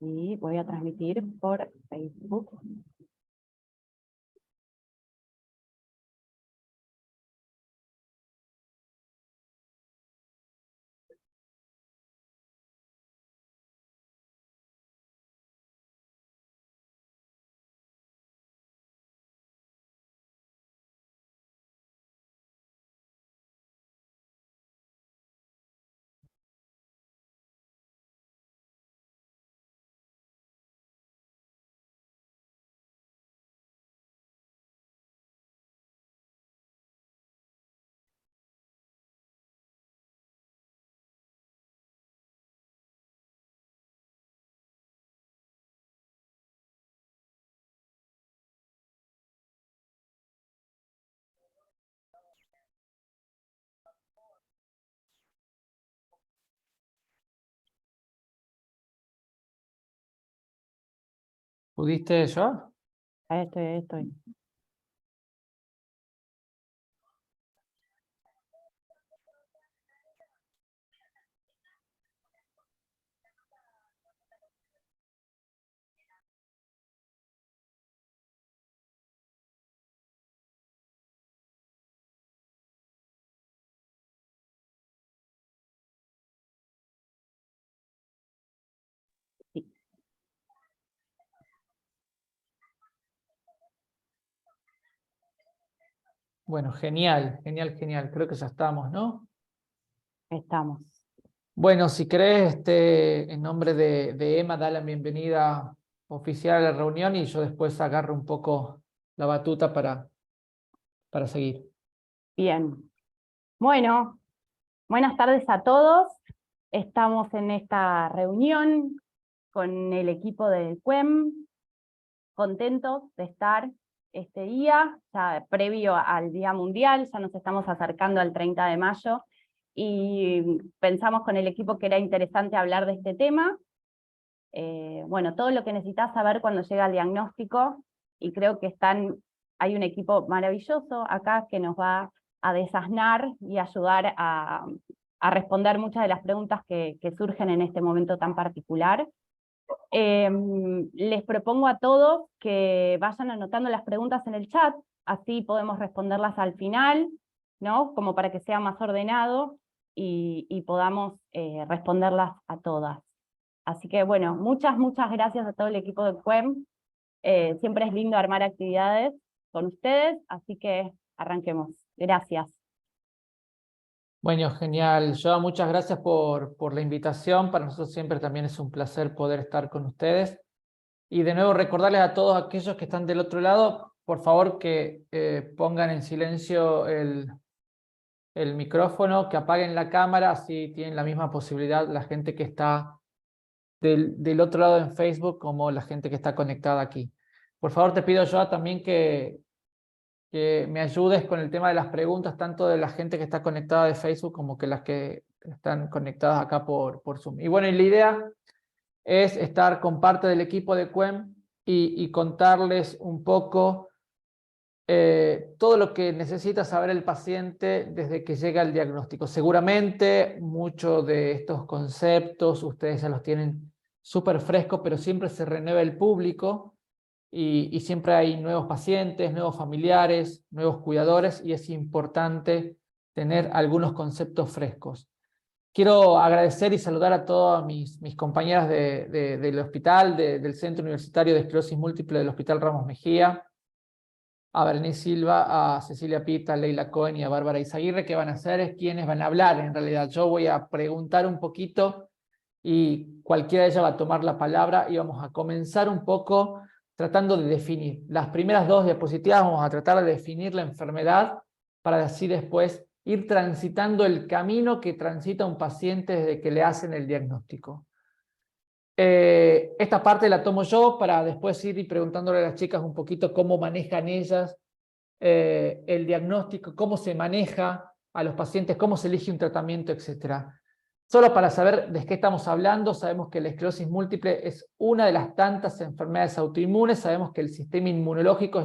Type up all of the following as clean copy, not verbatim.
y voy a transmitir por Facebook. ¿Pudiste yo? Ahí estoy. Sí, Bueno, genial. Creo que ya estamos, ¿no? estamos. Bueno, si querés, en nombre de Emma, da la bienvenida oficial a la reunión y yo después agarro un poco la batuta para seguir. Bien. Bueno, buenas tardes a todos. Estamos en esta reunión con el equipo del CUEM, contentos de estar este día, ya previo al Día Mundial, ya nos estamos acercando al 30 de mayo, y pensamos con el equipo que era interesante hablar de este tema. Bueno, todo lo que necesitas saber cuando llega el diagnóstico, y creo que hay un equipo maravilloso acá que nos va a desasnar y ayudar a responder muchas de las preguntas que surgen en este momento tan particular. Les propongo a todos que vayan anotando las preguntas en el chat, así podemos responderlas al final, ¿no? Como para que sea más ordenado y podamos responderlas a todas. Así que bueno, muchas gracias a todo el equipo de CUEM. Siempre es lindo armar actividades con ustedes, así que arranquemos. Gracias. Bueno, genial. Joa, muchas gracias por la invitación. Para nosotros siempre también es un placer poder estar con ustedes. Y de nuevo recordarles a todos aquellos que están del otro lado, por favor que pongan en silencio el micrófono, que apaguen la cámara, así tienen la misma posibilidad la gente que está del otro lado en Facebook como la gente que está conectada aquí. Por favor, te pido, Joa, también que me ayudes con el tema de las preguntas, tanto de la gente que está conectada de Facebook como que las que están conectadas acá por Zoom. Y bueno, y la idea es estar con parte del equipo de CUEM y contarles un poco todo lo que necesita saber el paciente desde que llega el diagnóstico. Seguramente muchos de estos conceptos ustedes ya los tienen súper frescos, pero siempre se renueva el público y siempre hay nuevos pacientes, nuevos familiares, nuevos cuidadores y es importante tener algunos conceptos frescos. Quiero agradecer y saludar a todas mis compañeras del hospital, del Centro Universitario de Esclerosis Múltiple del Hospital Ramos Mejía, a Berenice Silva, a Cecilia Pita, a Leila Cohen y a Bárbara Izaguirre, que van a ser quienes van a hablar. En realidad yo voy a preguntar un poquito y cualquiera de ellas va a tomar la palabra y vamos a comenzar un poco tratando de definir. Las primeras dos diapositivas vamos a tratar de definir la enfermedad para así después ir transitando el camino que transita un paciente desde que le hacen el diagnóstico. Esta parte la tomo yo para después ir preguntándole a las chicas un poquito cómo manejan ellas el diagnóstico, cómo se maneja a los pacientes, cómo se elige un tratamiento, etc. Solo para saber de qué estamos hablando, sabemos que la esclerosis múltiple es una de las tantas enfermedades autoinmunes, sabemos que el sistema inmunológico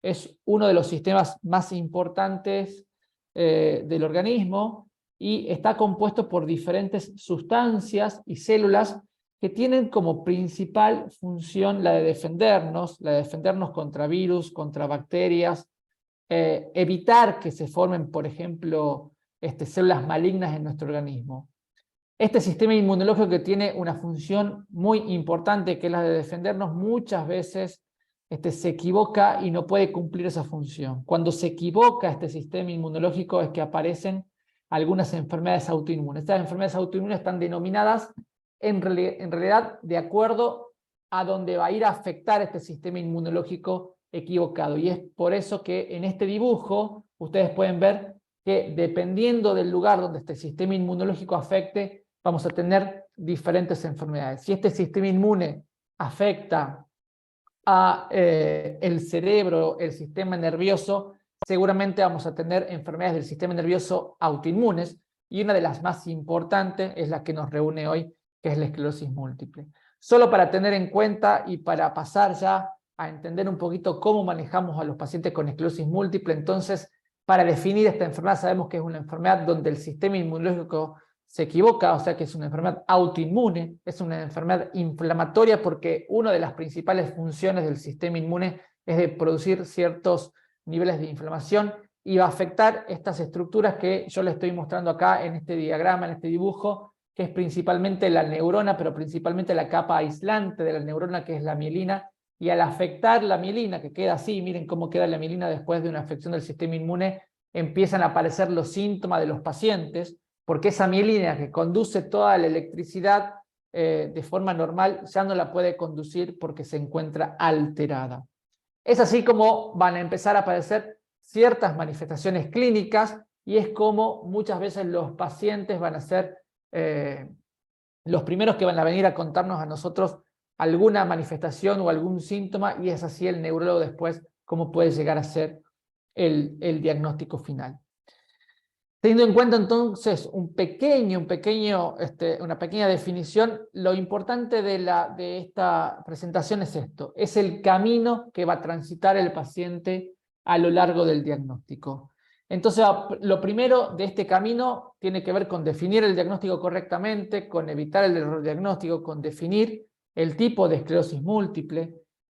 es uno de los sistemas más importantes del organismo y está compuesto por diferentes sustancias y células que tienen como principal función la de defendernos contra virus, contra bacterias, evitar que se formen, por ejemplo, células malignas en nuestro organismo. Este sistema inmunológico que tiene una función muy importante, que es la de defendernos, muchas veces se equivoca y no puede cumplir esa función. Cuando se equivoca este sistema inmunológico es que aparecen algunas enfermedades autoinmunes. Estas enfermedades autoinmunes están denominadas en realidad de acuerdo a donde va a ir a afectar este sistema inmunológico equivocado. Y es por eso que en este dibujo ustedes pueden ver que dependiendo del lugar donde este sistema inmunológico afecte, vamos a tener diferentes enfermedades. Si este sistema inmune afecta a el cerebro, el sistema nervioso, seguramente vamos a tener enfermedades del sistema nervioso autoinmunes, y una de las más importantes es la que nos reúne hoy, que es la esclerosis múltiple. Solo para tener en cuenta y para pasar ya a entender un poquito cómo manejamos a los pacientes con esclerosis múltiple, entonces, para definir esta enfermedad sabemos que es una enfermedad donde el sistema inmunológico se equivoca, o sea que es una enfermedad autoinmune, es una enfermedad inflamatoria porque una de las principales funciones del sistema inmune es de producir ciertos niveles de inflamación y va a afectar estas estructuras que yo les estoy mostrando acá en este diagrama, en este dibujo, que es principalmente la neurona, pero principalmente la capa aislante de la neurona, que es la mielina, y al afectar la mielina, que queda así, miren cómo queda la mielina después de una afección del sistema inmune, empiezan a aparecer los síntomas de los pacientes, porque esa mielina que conduce toda la electricidad de forma normal ya no la puede conducir porque se encuentra alterada. Es así como van a empezar a aparecer ciertas manifestaciones clínicas y es como muchas veces los pacientes van a ser los primeros que van a venir a contarnos a nosotros alguna manifestación o algún síntoma, y es así el neurólogo después cómo puede llegar a ser el diagnóstico final. Teniendo en cuenta entonces una pequeña definición, lo importante de esta presentación es esto, es el camino que va a transitar el paciente a lo largo del diagnóstico. Entonces, lo primero de este camino tiene que ver con definir el diagnóstico correctamente, con evitar el error diagnóstico, con definir el tipo de esclerosis múltiple,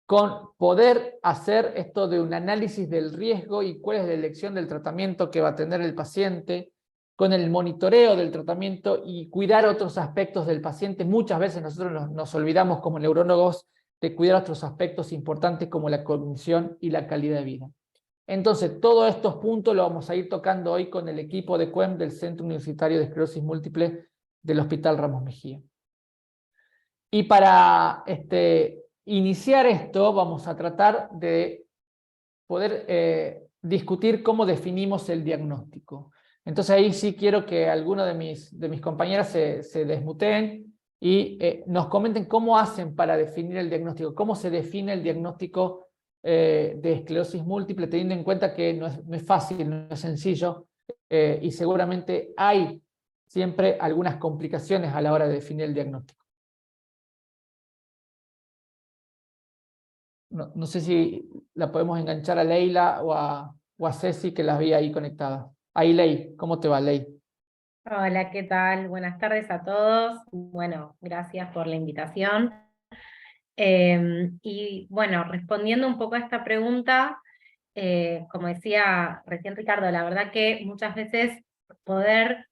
con poder hacer esto de un análisis del riesgo y cuál es la elección del tratamiento que va a tener el paciente, con el monitoreo del tratamiento y cuidar otros aspectos del paciente. Muchas veces nosotros nos olvidamos como neurólogos de cuidar otros aspectos importantes como la cognición y la calidad de vida. Entonces, todos estos puntos los vamos a ir tocando hoy con el equipo de QUEM del Centro Universitario de Esclerosis Múltiple del Hospital Ramos Mejía. Y para iniciar esto, vamos a tratar de poder discutir cómo definimos el diagnóstico. Entonces ahí sí quiero que algunos de mis compañeras se desmuteen y nos comenten cómo hacen para definir el diagnóstico, cómo se define el diagnóstico de esclerosis múltiple, teniendo en cuenta que no es fácil, no es sencillo, y seguramente hay siempre algunas complicaciones a la hora de definir el diagnóstico. No sé si la podemos enganchar a Leila o a Ceci, que las vi ahí conectadas. Ahí, Ley, ¿cómo te va, Ley? Hola, ¿qué tal? Buenas tardes a todos. Bueno, gracias por la invitación. Y bueno, respondiendo un poco a esta pregunta, como decía recién Ricardo, la verdad que muchas veces poder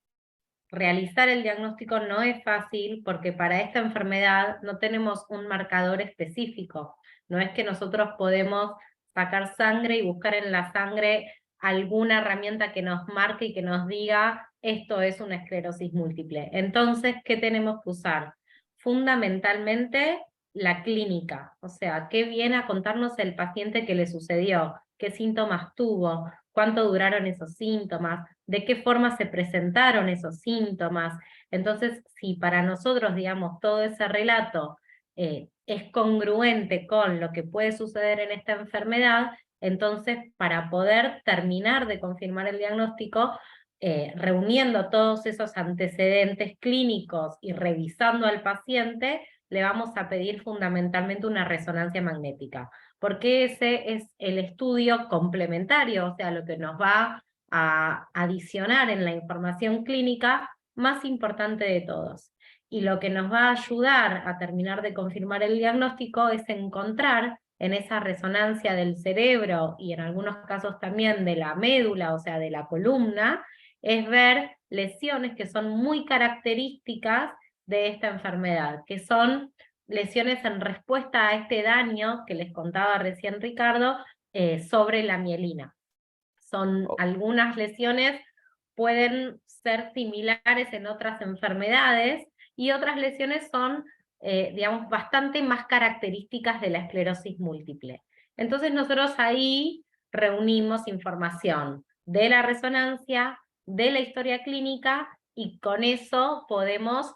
realizar el diagnóstico no es fácil porque para esta enfermedad no tenemos un marcador específico. No es que nosotros podemos sacar sangre y buscar en la sangre alguna herramienta que nos marque y que nos diga esto es una esclerosis múltiple. Entonces, ¿qué tenemos que usar? Fundamentalmente la clínica, o sea, qué viene a contarnos el paciente que le sucedió, qué síntomas tuvo, cuánto duraron esos síntomas, de qué forma se presentaron esos síntomas. Entonces, si para nosotros, digamos, todo ese relato es congruente con lo que puede suceder en esta enfermedad, entonces para poder terminar de confirmar el diagnóstico, reuniendo todos esos antecedentes clínicos y revisando al paciente, le vamos a pedir fundamentalmente una resonancia magnética, porque ese es el estudio complementario, o sea, lo que nos va a adicionar en la información clínica más importante de todos. Y lo que nos va a ayudar a terminar de confirmar el diagnóstico es encontrar en esa resonancia del cerebro y en algunos casos también de la médula, o sea, de la columna, es ver lesiones que son muy características de esta enfermedad, que son lesiones en respuesta a este daño que les contaba recién Ricardo sobre la mielina. Son algunas lesiones, pueden ser similares en otras enfermedades, y otras lesiones son, digamos, bastante más características de la esclerosis múltiple. Entonces nosotros ahí reunimos información de la resonancia, de la historia clínica, y con eso podemos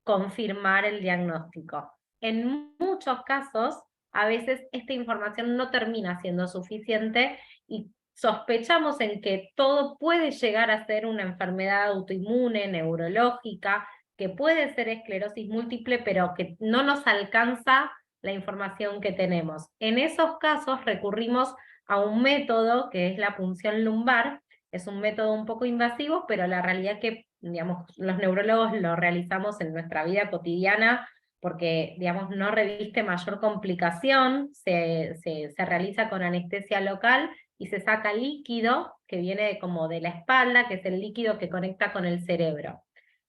confirmar el diagnóstico. En muchos casos, a veces esta información no termina siendo suficiente y sospechamos en que todo puede llegar a ser una enfermedad autoinmune, neurológica, que puede ser esclerosis múltiple, pero que no nos alcanza la información que tenemos. En esos casos recurrimos a un método que es la punción lumbar. Es un método un poco invasivo, pero la realidad es que, digamos, los neurólogos lo realizamos en nuestra vida cotidiana porque, digamos, no reviste mayor complicación, se realiza con anestesia local y se saca líquido que viene como de la espalda, que es el líquido que conecta con el cerebro.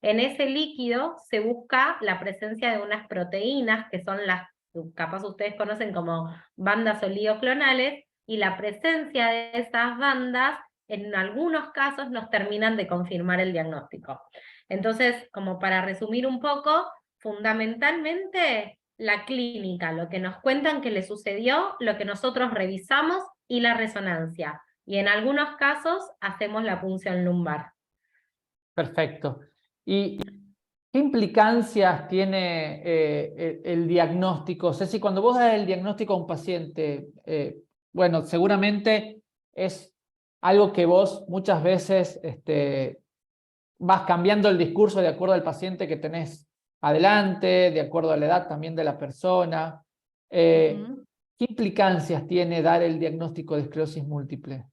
En ese líquido se busca la presencia de unas proteínas, que son las, capaz ustedes conocen como bandas oligoclonales, y la presencia de esas bandas, en algunos casos, nos terminan de confirmar el diagnóstico. Entonces, como para resumir un poco, fundamentalmente la clínica, lo que nos cuentan que le sucedió, lo que nosotros revisamos y la resonancia. Y en algunos casos hacemos la punción lumbar. Perfecto. ¿Y qué implicancias tiene el diagnóstico? Ceci, cuando vos das el diagnóstico a un paciente, bueno, seguramente es algo que vos muchas veces vas cambiando el discurso de acuerdo al paciente que tenés adelante, de acuerdo a la edad también de la persona. ¿Qué implicancias tiene dar el diagnóstico de esclerosis múltiple?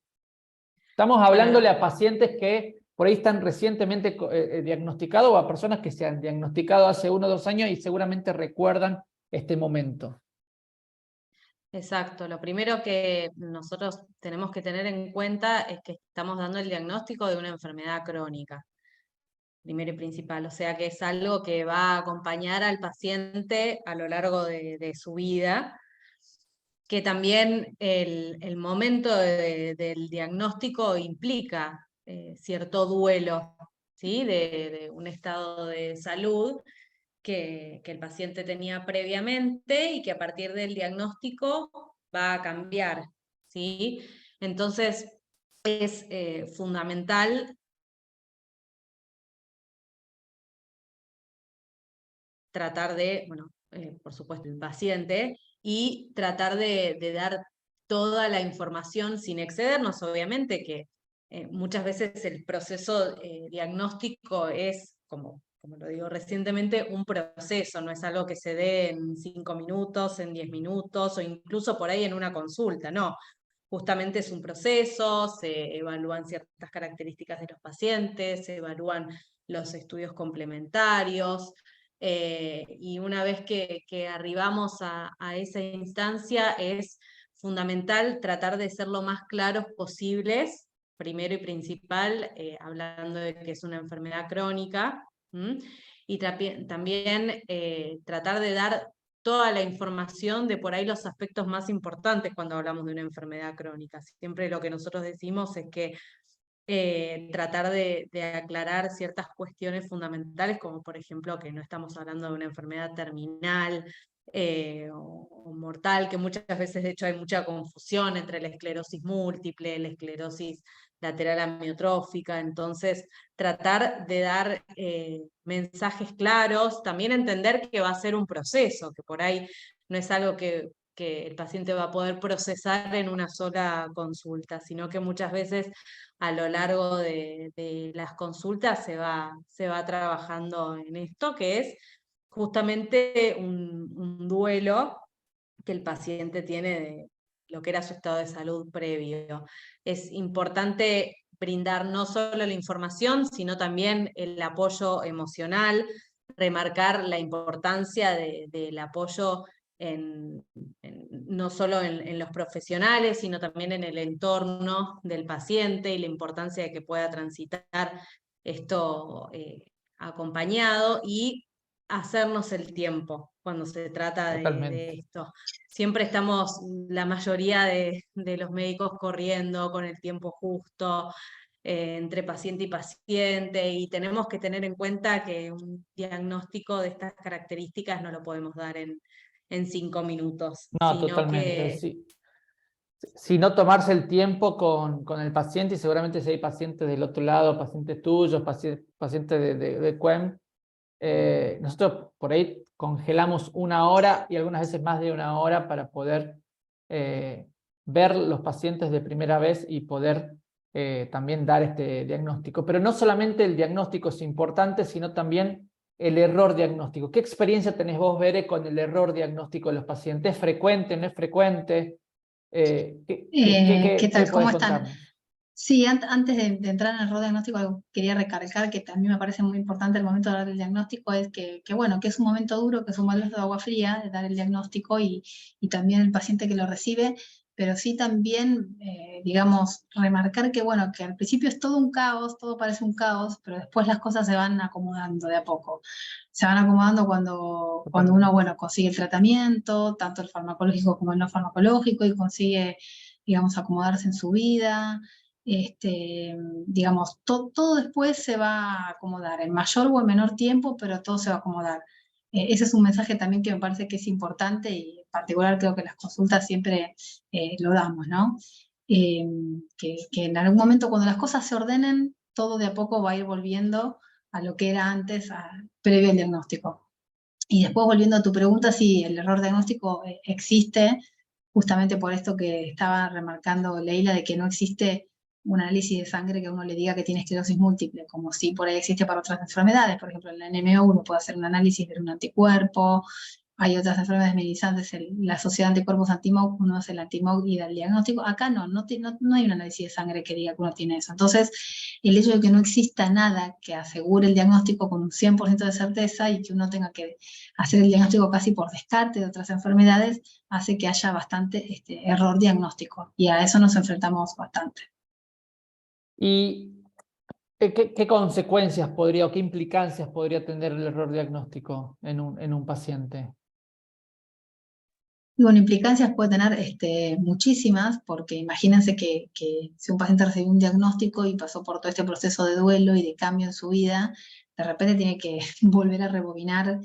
Estamos hablándole a pacientes que por ahí están recientemente diagnosticados o a personas que se han diagnosticado hace 1 o 2 años y seguramente recuerdan este momento. Exacto, lo primero que nosotros tenemos que tener en cuenta es que estamos dando el diagnóstico de una enfermedad crónica, primero y principal, o sea que es algo que va a acompañar al paciente a lo largo de su vida, que también el momento del diagnóstico implica cierto duelo, ¿sí? de un estado de salud que el paciente tenía previamente y que a partir del diagnóstico va a cambiar, ¿sí? Entonces es fundamental tratar de, bueno, por supuesto, el paciente, y tratar de dar toda la información sin excedernos, obviamente, que muchas veces el proceso diagnóstico es, como lo digo recientemente, un proceso, no es algo que se dé en 5 minutos, en 10 minutos, o incluso por ahí en una consulta, no. Justamente es un proceso, se evalúan ciertas características de los pacientes, se evalúan los estudios complementarios, y una vez que arribamos a esa instancia es fundamental tratar de ser lo más claros posibles, primero y principal, hablando de que es una enfermedad crónica, y también tratar de dar toda la información de por ahí los aspectos más importantes cuando hablamos de una enfermedad crónica. Siempre lo que nosotros decimos es que tratar de aclarar ciertas cuestiones fundamentales, como por ejemplo que no estamos hablando de una enfermedad terminal o mortal, que muchas veces de hecho hay mucha confusión entre la esclerosis múltiple, la esclerosis lateral amiotrófica. Entonces tratar de dar mensajes claros, también entender que va a ser un proceso, que por ahí no es algo que el paciente va a poder procesar en una sola consulta, sino que muchas veces a lo largo de las consultas se va trabajando en esto, que es justamente un duelo que el paciente tiene de lo que era su estado de salud previo. Es importante brindar no solo la información, sino también el apoyo emocional, remarcar la importancia del apoyo no solo en los profesionales, sino también en el entorno del paciente y la importancia de que pueda transitar esto acompañado y hacernos el tiempo cuando se trata de esto. Siempre estamos, la mayoría de los médicos corriendo con el tiempo justo, entre paciente y paciente, y tenemos que tener en cuenta que un diagnóstico de estas características no lo podemos dar en 5 minutos. No, sino totalmente. que... Sí. Si no tomarse el tiempo con el paciente, y seguramente si hay pacientes del otro lado, pacientes tuyos, pacientes de QEM, nosotros por ahí congelamos 1 hora y algunas veces más de 1 hora para poder ver los pacientes de primera vez y poder también dar este diagnóstico. Pero no solamente el diagnóstico es importante, sino también el error diagnóstico. ¿Qué experiencia tenés vos, Bere, con el error diagnóstico de los pacientes? ¿Es frecuente, no es frecuente? ¿Qué tal? ¿Cómo podés están? contarnos? Sí, antes de entrar en el error diagnóstico, algo que quería recalcar, que también me parece muy importante el momento de dar el diagnóstico, es que bueno, que es un momento duro, que es un balde de agua fría de dar el diagnóstico y también el paciente que lo recibe, pero sí también, digamos, remarcar que bueno, que al principio es todo un caos, todo parece un caos, pero después las cosas se van acomodando de a poco. Se van acomodando cuando uno, bueno, consigue el tratamiento, tanto el farmacológico como el no farmacológico, y consigue, digamos, acomodarse en su vida. Digamos, todo después se va a acomodar, en mayor o en menor tiempo, pero todo se va a acomodar. Ese es un mensaje también que me parece que es importante, y en particular creo que las consultas siempre lo damos, ¿no? Que en algún momento, cuando las cosas se ordenen, todo de a poco va a ir volviendo a lo que era antes, previo al diagnóstico. Y después, volviendo a tu pregunta, sí, el error diagnóstico existe, justamente por esto que estaba remarcando Leila, de que no existe un análisis de sangre que a uno le diga que tiene esclerosis múltiple, como si por ahí existe para otras enfermedades. Por ejemplo, en la NMO uno puede hacer un análisis de un anticuerpo, hay otras enfermedades minimizantes, la Sociedad de Anticuerpos Antimog, uno hace el Antimog y da el diagnóstico. Acá no hay un análisis de sangre que diga que uno tiene eso. Entonces, el hecho de que no exista nada que asegure el diagnóstico con un 100% de certeza, y que uno tenga que hacer el diagnóstico casi por descarte de otras enfermedades, hace que haya bastante error diagnóstico, y a eso nos enfrentamos bastante. ¿Y qué consecuencias podría o qué implicancias podría tener el error diagnóstico en un paciente? Bueno, implicancias puede tener muchísimas, porque imagínense que si un paciente recibió un diagnóstico y pasó por todo este proceso de duelo y de cambio en su vida, de repente tiene que volver a rebobinar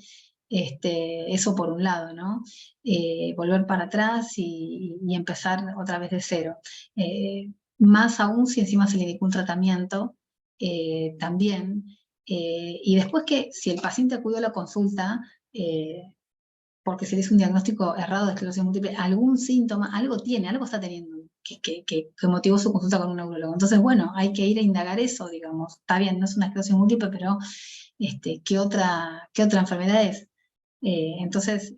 eso por un lado, ¿no? Volver para atrás y empezar otra vez de cero. Más aún si encima se le indicó un tratamiento también. Y después, que si el paciente acudió a la consulta, porque se le hizo un diagnóstico errado de esclerosis múltiple, algún síntoma, algo está teniendo, que motivó su consulta con un neurólogo. Entonces, bueno, hay que ir a indagar eso, digamos. Está bien, no es una esclerosis múltiple, pero ¿qué otra enfermedad es? Entonces,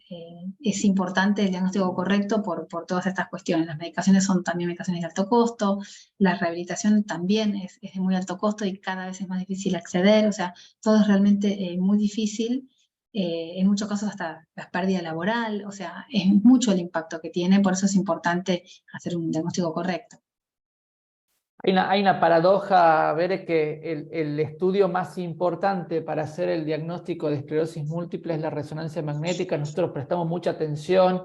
es importante el diagnóstico correcto por todas estas cuestiones. Las medicaciones son también medicaciones de alto costo, la rehabilitación también es de muy alto costo y cada vez es más difícil acceder. O sea, todo es realmente muy difícil. En muchos casos hasta la pérdida laboral. O sea, es mucho el impacto que tiene, por eso es importante hacer un diagnóstico correcto. Hay una paradoja, Bere, que el estudio más importante para hacer el diagnóstico de esclerosis múltiple es la resonancia magnética. Nosotros prestamos mucha atención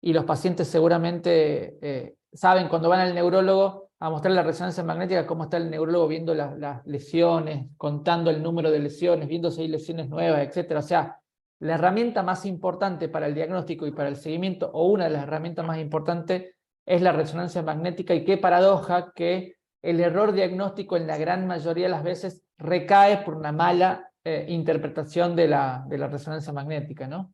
y los pacientes seguramente saben cuando van al neurólogo a mostrar la resonancia magnética, cómo está el neurólogo viendo las lesiones, contando el número de lesiones, viendo si hay lesiones nuevas, etc. O sea, la herramienta más importante para el diagnóstico y para el seguimiento, o una de las herramientas más importantes, es la resonancia magnética. Y qué paradoja que el error diagnóstico en la gran mayoría de las veces recae por una mala interpretación de la resonancia magnética, ¿no?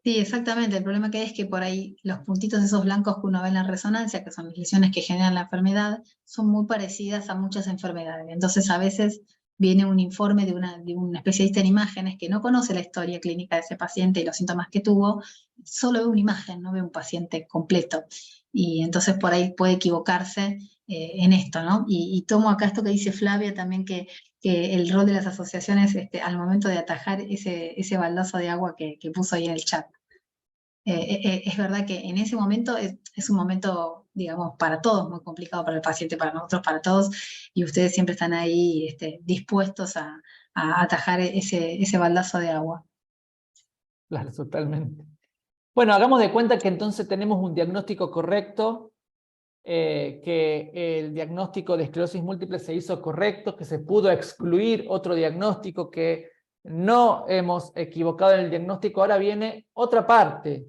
Sí, exactamente. El problema que hay es que por ahí los puntitos esos blancos que uno ve en la resonancia, que son las lesiones que generan la enfermedad, son muy parecidas a muchas enfermedades. Entonces, a veces viene un informe de un especialista en imágenes que no conoce la historia clínica de ese paciente y los síntomas que tuvo, solo ve una imagen, no ve un paciente completo. Y entonces por ahí puede equivocarse en esto, ¿no? Y tomo acá esto que dice Flavia también, que el rol de las asociaciones al momento de atajar ese baldazo de agua que puso ahí en el chat. Es verdad que en ese momento es un momento, digamos, para todos muy complicado, para el paciente, para nosotros, para todos, y ustedes siempre están ahí dispuestos a atajar ese baldazo de agua. Claro, totalmente. Bueno, hagamos de cuenta que entonces tenemos un diagnóstico correcto, que el diagnóstico de esclerosis múltiple se hizo correcto, que se pudo excluir otro diagnóstico, que no hemos equivocado en el diagnóstico. Ahora viene otra parte.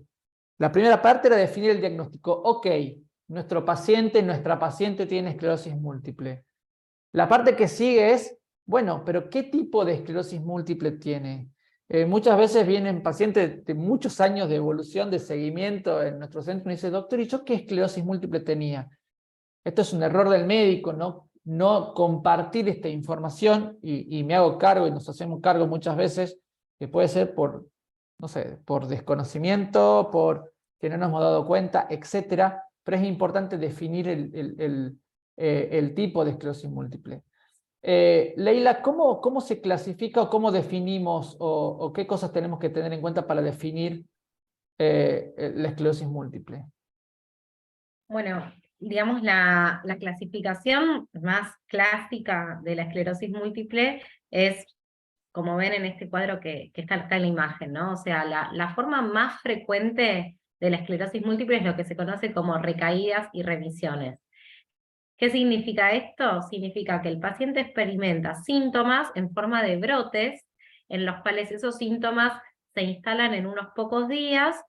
La primera parte era definir el diagnóstico. Ok, nuestra paciente tiene esclerosis múltiple. La parte que sigue es, bueno, pero ¿qué tipo de esclerosis múltiple tiene? Muchas veces vienen pacientes de muchos años de evolución, de seguimiento en nuestro centro y dicen, doctor, ¿y yo qué esclerosis múltiple tenía? Esto es un error del médico, no compartir esta información, y me hago cargo y nos hacemos cargo muchas veces, que puede ser por, no sé, por desconocimiento, por que no nos hemos dado cuenta, etcétera, pero es importante definir el tipo de esclerosis múltiple. Leila, ¿cómo se clasifica o cómo definimos o qué cosas tenemos que tener en cuenta para definir la esclerosis múltiple? Bueno, digamos, la clasificación más clásica de la esclerosis múltiple es, como ven en este cuadro que está en la imagen, ¿no? O sea, la forma más frecuente de la esclerosis múltiple es lo que se conoce como recaídas y remisiones. ¿Qué significa esto? Significa que el paciente experimenta síntomas en forma de brotes, en los cuales esos síntomas se instalan en unos pocos días.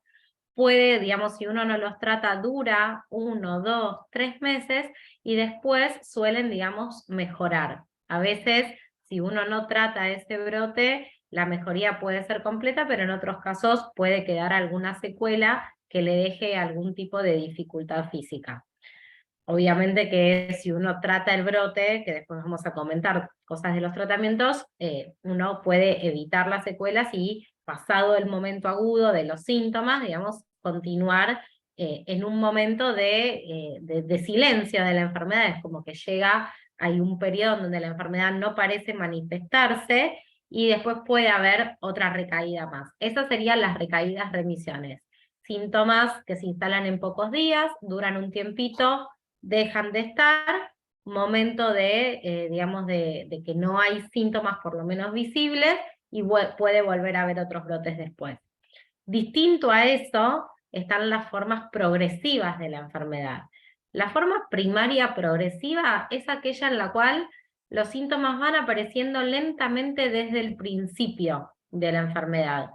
Puede, digamos, si uno no los trata, dura 1, 2, 3 meses, y después suelen, digamos, mejorar. A veces, si uno no trata ese brote, la mejoría puede ser completa, pero en otros casos puede quedar alguna secuela que le deje algún tipo de dificultad física. Obviamente que si uno trata el brote, que después vamos a comentar cosas de los tratamientos, uno puede evitar las secuelas y, pasado el momento agudo de los síntomas, digamos, continuar en un momento de silencio de la enfermedad. Es como que hay un periodo donde la enfermedad no parece manifestarse y después puede haber otra recaída más. Esas serían las recaídas remisiones. Síntomas que se instalan en pocos días, duran un tiempito, dejan de estar, momento digamos, de que no hay síntomas por lo menos visibles, y puede volver a haber otros brotes después. Distinto a eso están las formas progresivas de la enfermedad. La forma primaria progresiva es aquella en la cual los síntomas van apareciendo lentamente desde el principio de la enfermedad.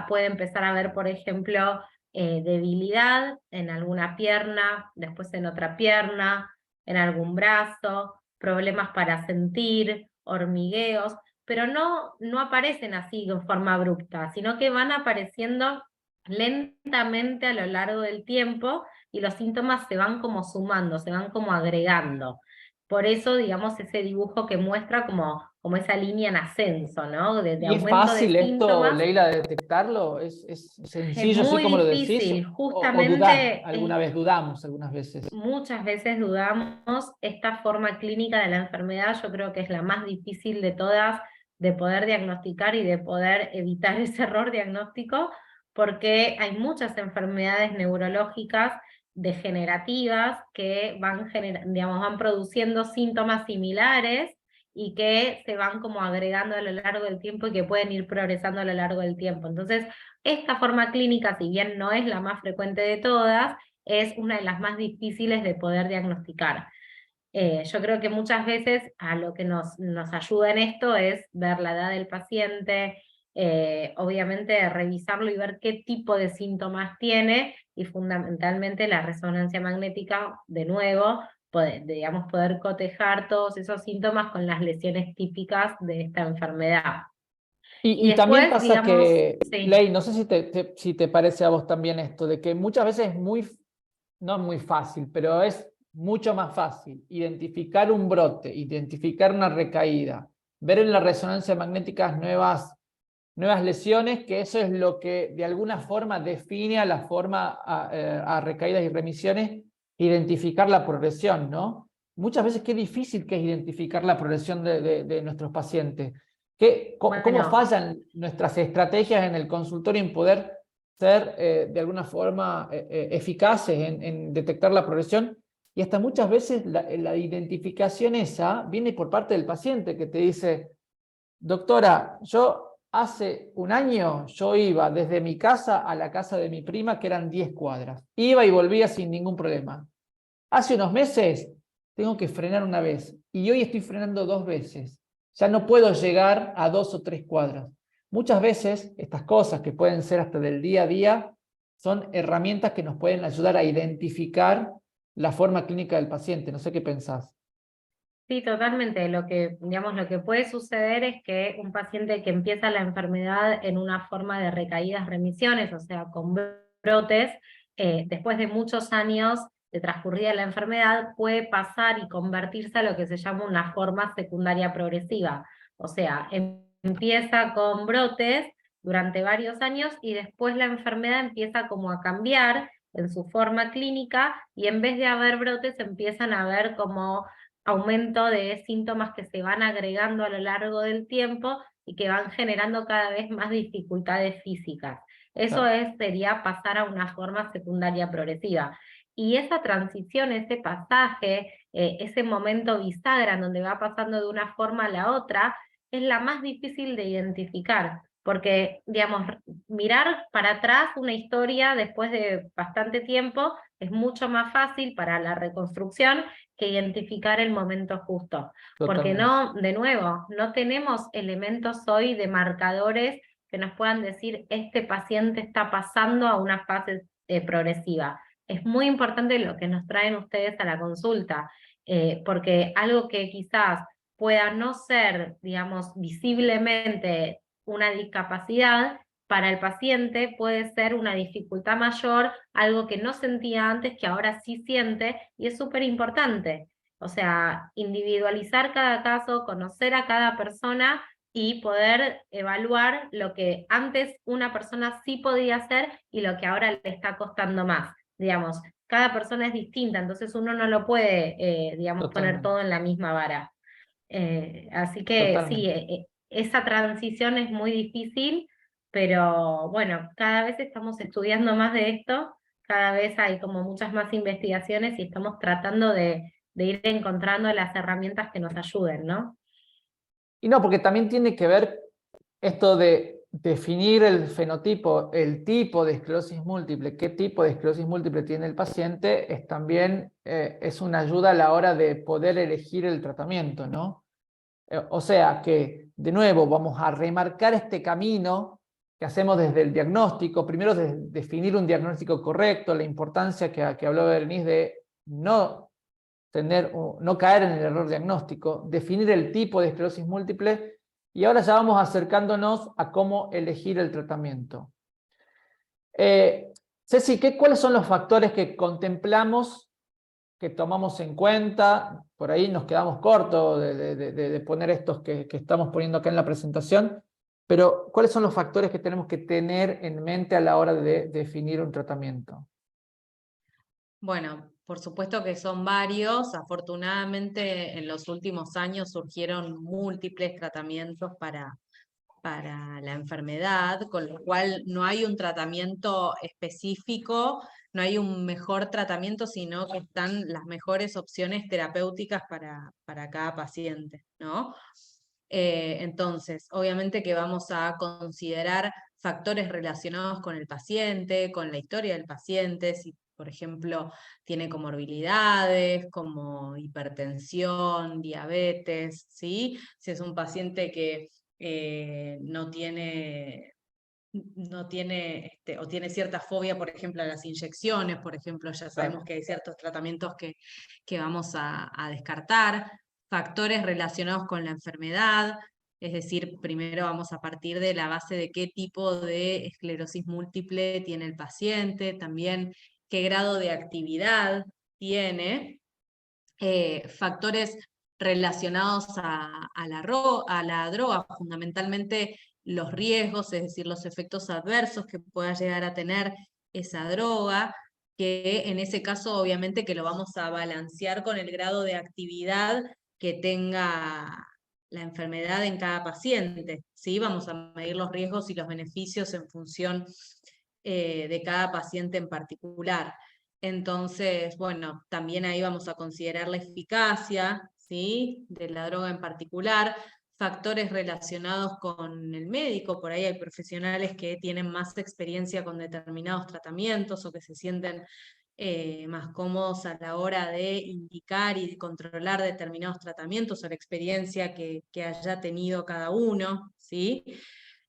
Puede empezar a haber, por ejemplo, debilidad en alguna pierna, después en otra pierna, en algún brazo, problemas para sentir, hormigueos, pero no aparecen así de forma abrupta, sino que van apareciendo lentamente a lo largo del tiempo, y los síntomas se van como sumando, se van como agregando. Por eso, digamos, ese dibujo que muestra como esa línea en ascenso, ¿no? De ¿Y es aumento fácil de esto, síntomas. Leila, de detectarlo? ¿Es Es sencillo, así muy como lo decís? difícil, ¿O dudar? justamente Dudamos algunas veces. muchas veces dudamos. Esta forma clínica de la enfermedad yo creo que es la más difícil de todas de poder diagnosticar y de poder evitar ese error diagnóstico, porque hay muchas enfermedades neurológicas degenerativas que van produciendo síntomas similares y que se van como agregando a lo largo del tiempo y que pueden ir progresando a lo largo del tiempo. Entonces, esta forma clínica, si bien no es la más frecuente de todas, es una de las más difíciles de poder diagnosticar. Yo creo que muchas veces a lo que nos ayuda en esto es ver la edad del paciente, obviamente revisarlo y ver qué tipo de síntomas tiene, y fundamentalmente la resonancia magnética, de nuevo, poder cotejar todos esos síntomas con las lesiones típicas de esta enfermedad. Y también Después, pasa digamos, que, sí. Ley, no sé si te parece a vos también esto, de que muchas veces no es muy fácil, pero es mucho más fácil identificar un brote, identificar una recaída, ver en la resonancia magnética nuevas lesiones, que eso es lo que de alguna forma define a la forma a recaídas y remisiones, identificar la progresión, ¿no? Muchas veces qué difícil que es identificar la progresión de nuestros pacientes. ¿Cómo fallan nuestras estrategias en el consultorio en poder ser de alguna forma eficaces en detectar la progresión? Y hasta muchas veces la identificación esa viene por parte del paciente que te dice, doctora, yo hace un año yo iba desde mi casa a la casa de mi prima, que eran 10 cuadras. Iba y volvía sin ningún problema. Hace unos meses tengo que frenar una vez y hoy estoy frenando 2 veces. Ya no puedo llegar a 2 o 3 cuadras. Muchas veces estas cosas que pueden ser hasta del día a día son herramientas que nos pueden ayudar a identificar la forma clínica del paciente. No sé qué pensás. Sí, totalmente. Lo que puede suceder es que un paciente que empieza la enfermedad en una forma de recaídas, remisiones, o sea, con brotes, después de muchos años de transcurrida la enfermedad, puede pasar y convertirse a lo que se llama una forma secundaria progresiva. O sea, empieza con brotes durante varios años y después la enfermedad empieza como a cambiar en su forma clínica y en vez de haber brotes empiezan a haber como aumento de síntomas que se van agregando a lo largo del tiempo y que van generando cada vez más dificultades físicas. Eso sería pasar a una forma secundaria progresiva. Y esa transición, ese pasaje, ese momento bisagra en donde va pasando de una forma a la otra, es la más difícil de identificar, porque, digamos, mirar para atrás una historia después de bastante tiempo es mucho más fácil para la reconstrucción que identificar el momento justo. Porque no, de nuevo, no tenemos elementos hoy de marcadores que nos puedan decir este paciente está pasando a una fase progresiva. Es muy importante lo que nos traen ustedes a la consulta, porque algo que quizás pueda no ser, digamos, visiblemente una discapacidad, para el paciente puede ser una dificultad mayor, algo que no sentía antes, que ahora sí siente, y es súper importante. O sea, individualizar cada caso, conocer a cada persona y poder evaluar lo que antes una persona sí podía hacer y lo que ahora le está costando más. Digamos, cada persona es distinta, entonces uno no lo puede, digamos, poner todo en la misma vara. Así que sí, esa transición es muy difícil, pero bueno, cada vez estamos estudiando más de esto, cada vez hay como muchas más investigaciones y estamos tratando de ir encontrando las herramientas que nos ayuden, ¿no? Y no, porque también tiene que ver esto de definir el fenotipo, el tipo de esclerosis múltiple, qué tipo de esclerosis múltiple tiene el paciente, es también es una ayuda a la hora de poder elegir el tratamiento, ¿no? O sea que, de nuevo, vamos a remarcar este camino que hacemos desde el diagnóstico, primero de definir un diagnóstico correcto, la importancia que habló Berenice de no caer en el error diagnóstico, definir el tipo de esclerosis múltiple, y ahora ya vamos acercándonos a cómo elegir el tratamiento. Ceci, ¿cuáles son los factores que contemplamos, que tomamos en cuenta? Por ahí nos quedamos cortos de poner estos que estamos poniendo acá en la presentación, pero ¿cuáles son los factores que tenemos que tener en mente a la hora de definir un tratamiento? Bueno, por supuesto que son varios. Afortunadamente, en los últimos años surgieron múltiples tratamientos para la enfermedad, con lo cual no hay un tratamiento específico, no hay un mejor tratamiento, sino que están las mejores opciones terapéuticas para cada paciente, ¿no? Entonces, obviamente que vamos a considerar factores relacionados con el paciente, con la historia del paciente, si por ejemplo tiene comorbilidades como hipertensión, diabetes, ¿sí? Si es un paciente que no tiene o tiene cierta fobia, por ejemplo, a las inyecciones, por ejemplo, ya sabemos que hay ciertos tratamientos que vamos a descartar. Factores relacionados con la enfermedad, es decir, primero vamos a partir de la base de qué tipo de esclerosis múltiple tiene el paciente, también qué grado de actividad tiene, factores relacionados a la droga, fundamentalmente los riesgos, es decir, los efectos adversos que pueda llegar a tener esa droga, que en ese caso obviamente que lo vamos a balancear con el grado de actividad que tenga la enfermedad en cada paciente, ¿sí? Vamos a medir los riesgos y los beneficios en función de cada paciente en particular. Entonces, bueno, también ahí vamos a considerar la eficacia, ¿sí?, de la droga en particular, factores relacionados con el médico, por ahí hay profesionales que tienen más experiencia con determinados tratamientos o que se sienten más cómodos a la hora de indicar y de controlar determinados tratamientos o la experiencia que haya tenido cada uno, ¿sí?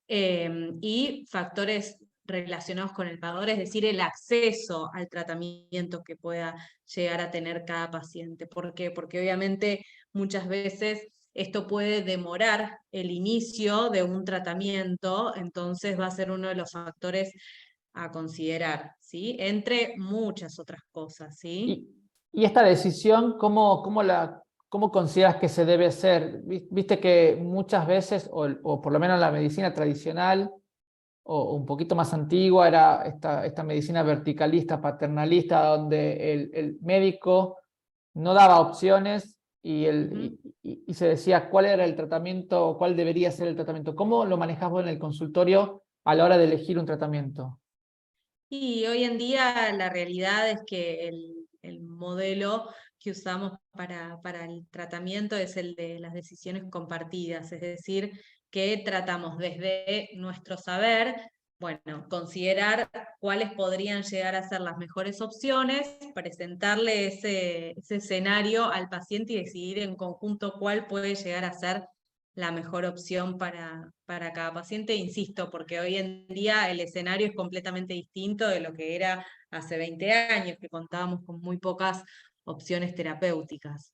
Y factores relacionados con el pagador, es decir, el acceso al tratamiento que pueda llegar a tener cada paciente. ¿Por qué? Porque obviamente muchas veces esto puede demorar el inicio de un tratamiento, entonces va a ser uno de los factores a considerar, ¿sí? Entre muchas otras cosas, ¿sí? Y esta decisión, ¿cómo consideras que se debe hacer? Viste que muchas veces, o por lo menos la medicina tradicional, o un poquito más antigua, era esta medicina verticalista, paternalista, donde el médico no daba opciones y se decía cuál era el tratamiento, o cuál debería ser el tratamiento. ¿Cómo lo manejás vos en el consultorio a la hora de elegir un tratamiento? Y hoy en día la realidad es que el modelo que usamos para el tratamiento es el de las decisiones compartidas, es decir, que tratamos desde nuestro saber, bueno, considerar cuáles podrían llegar a ser las mejores opciones, presentarle ese escenario al paciente y decidir en conjunto cuál puede llegar a ser la mejor opción para cada paciente, insisto, porque hoy en día el escenario es completamente distinto de lo que era hace 20 años, que contábamos con muy pocas opciones terapéuticas.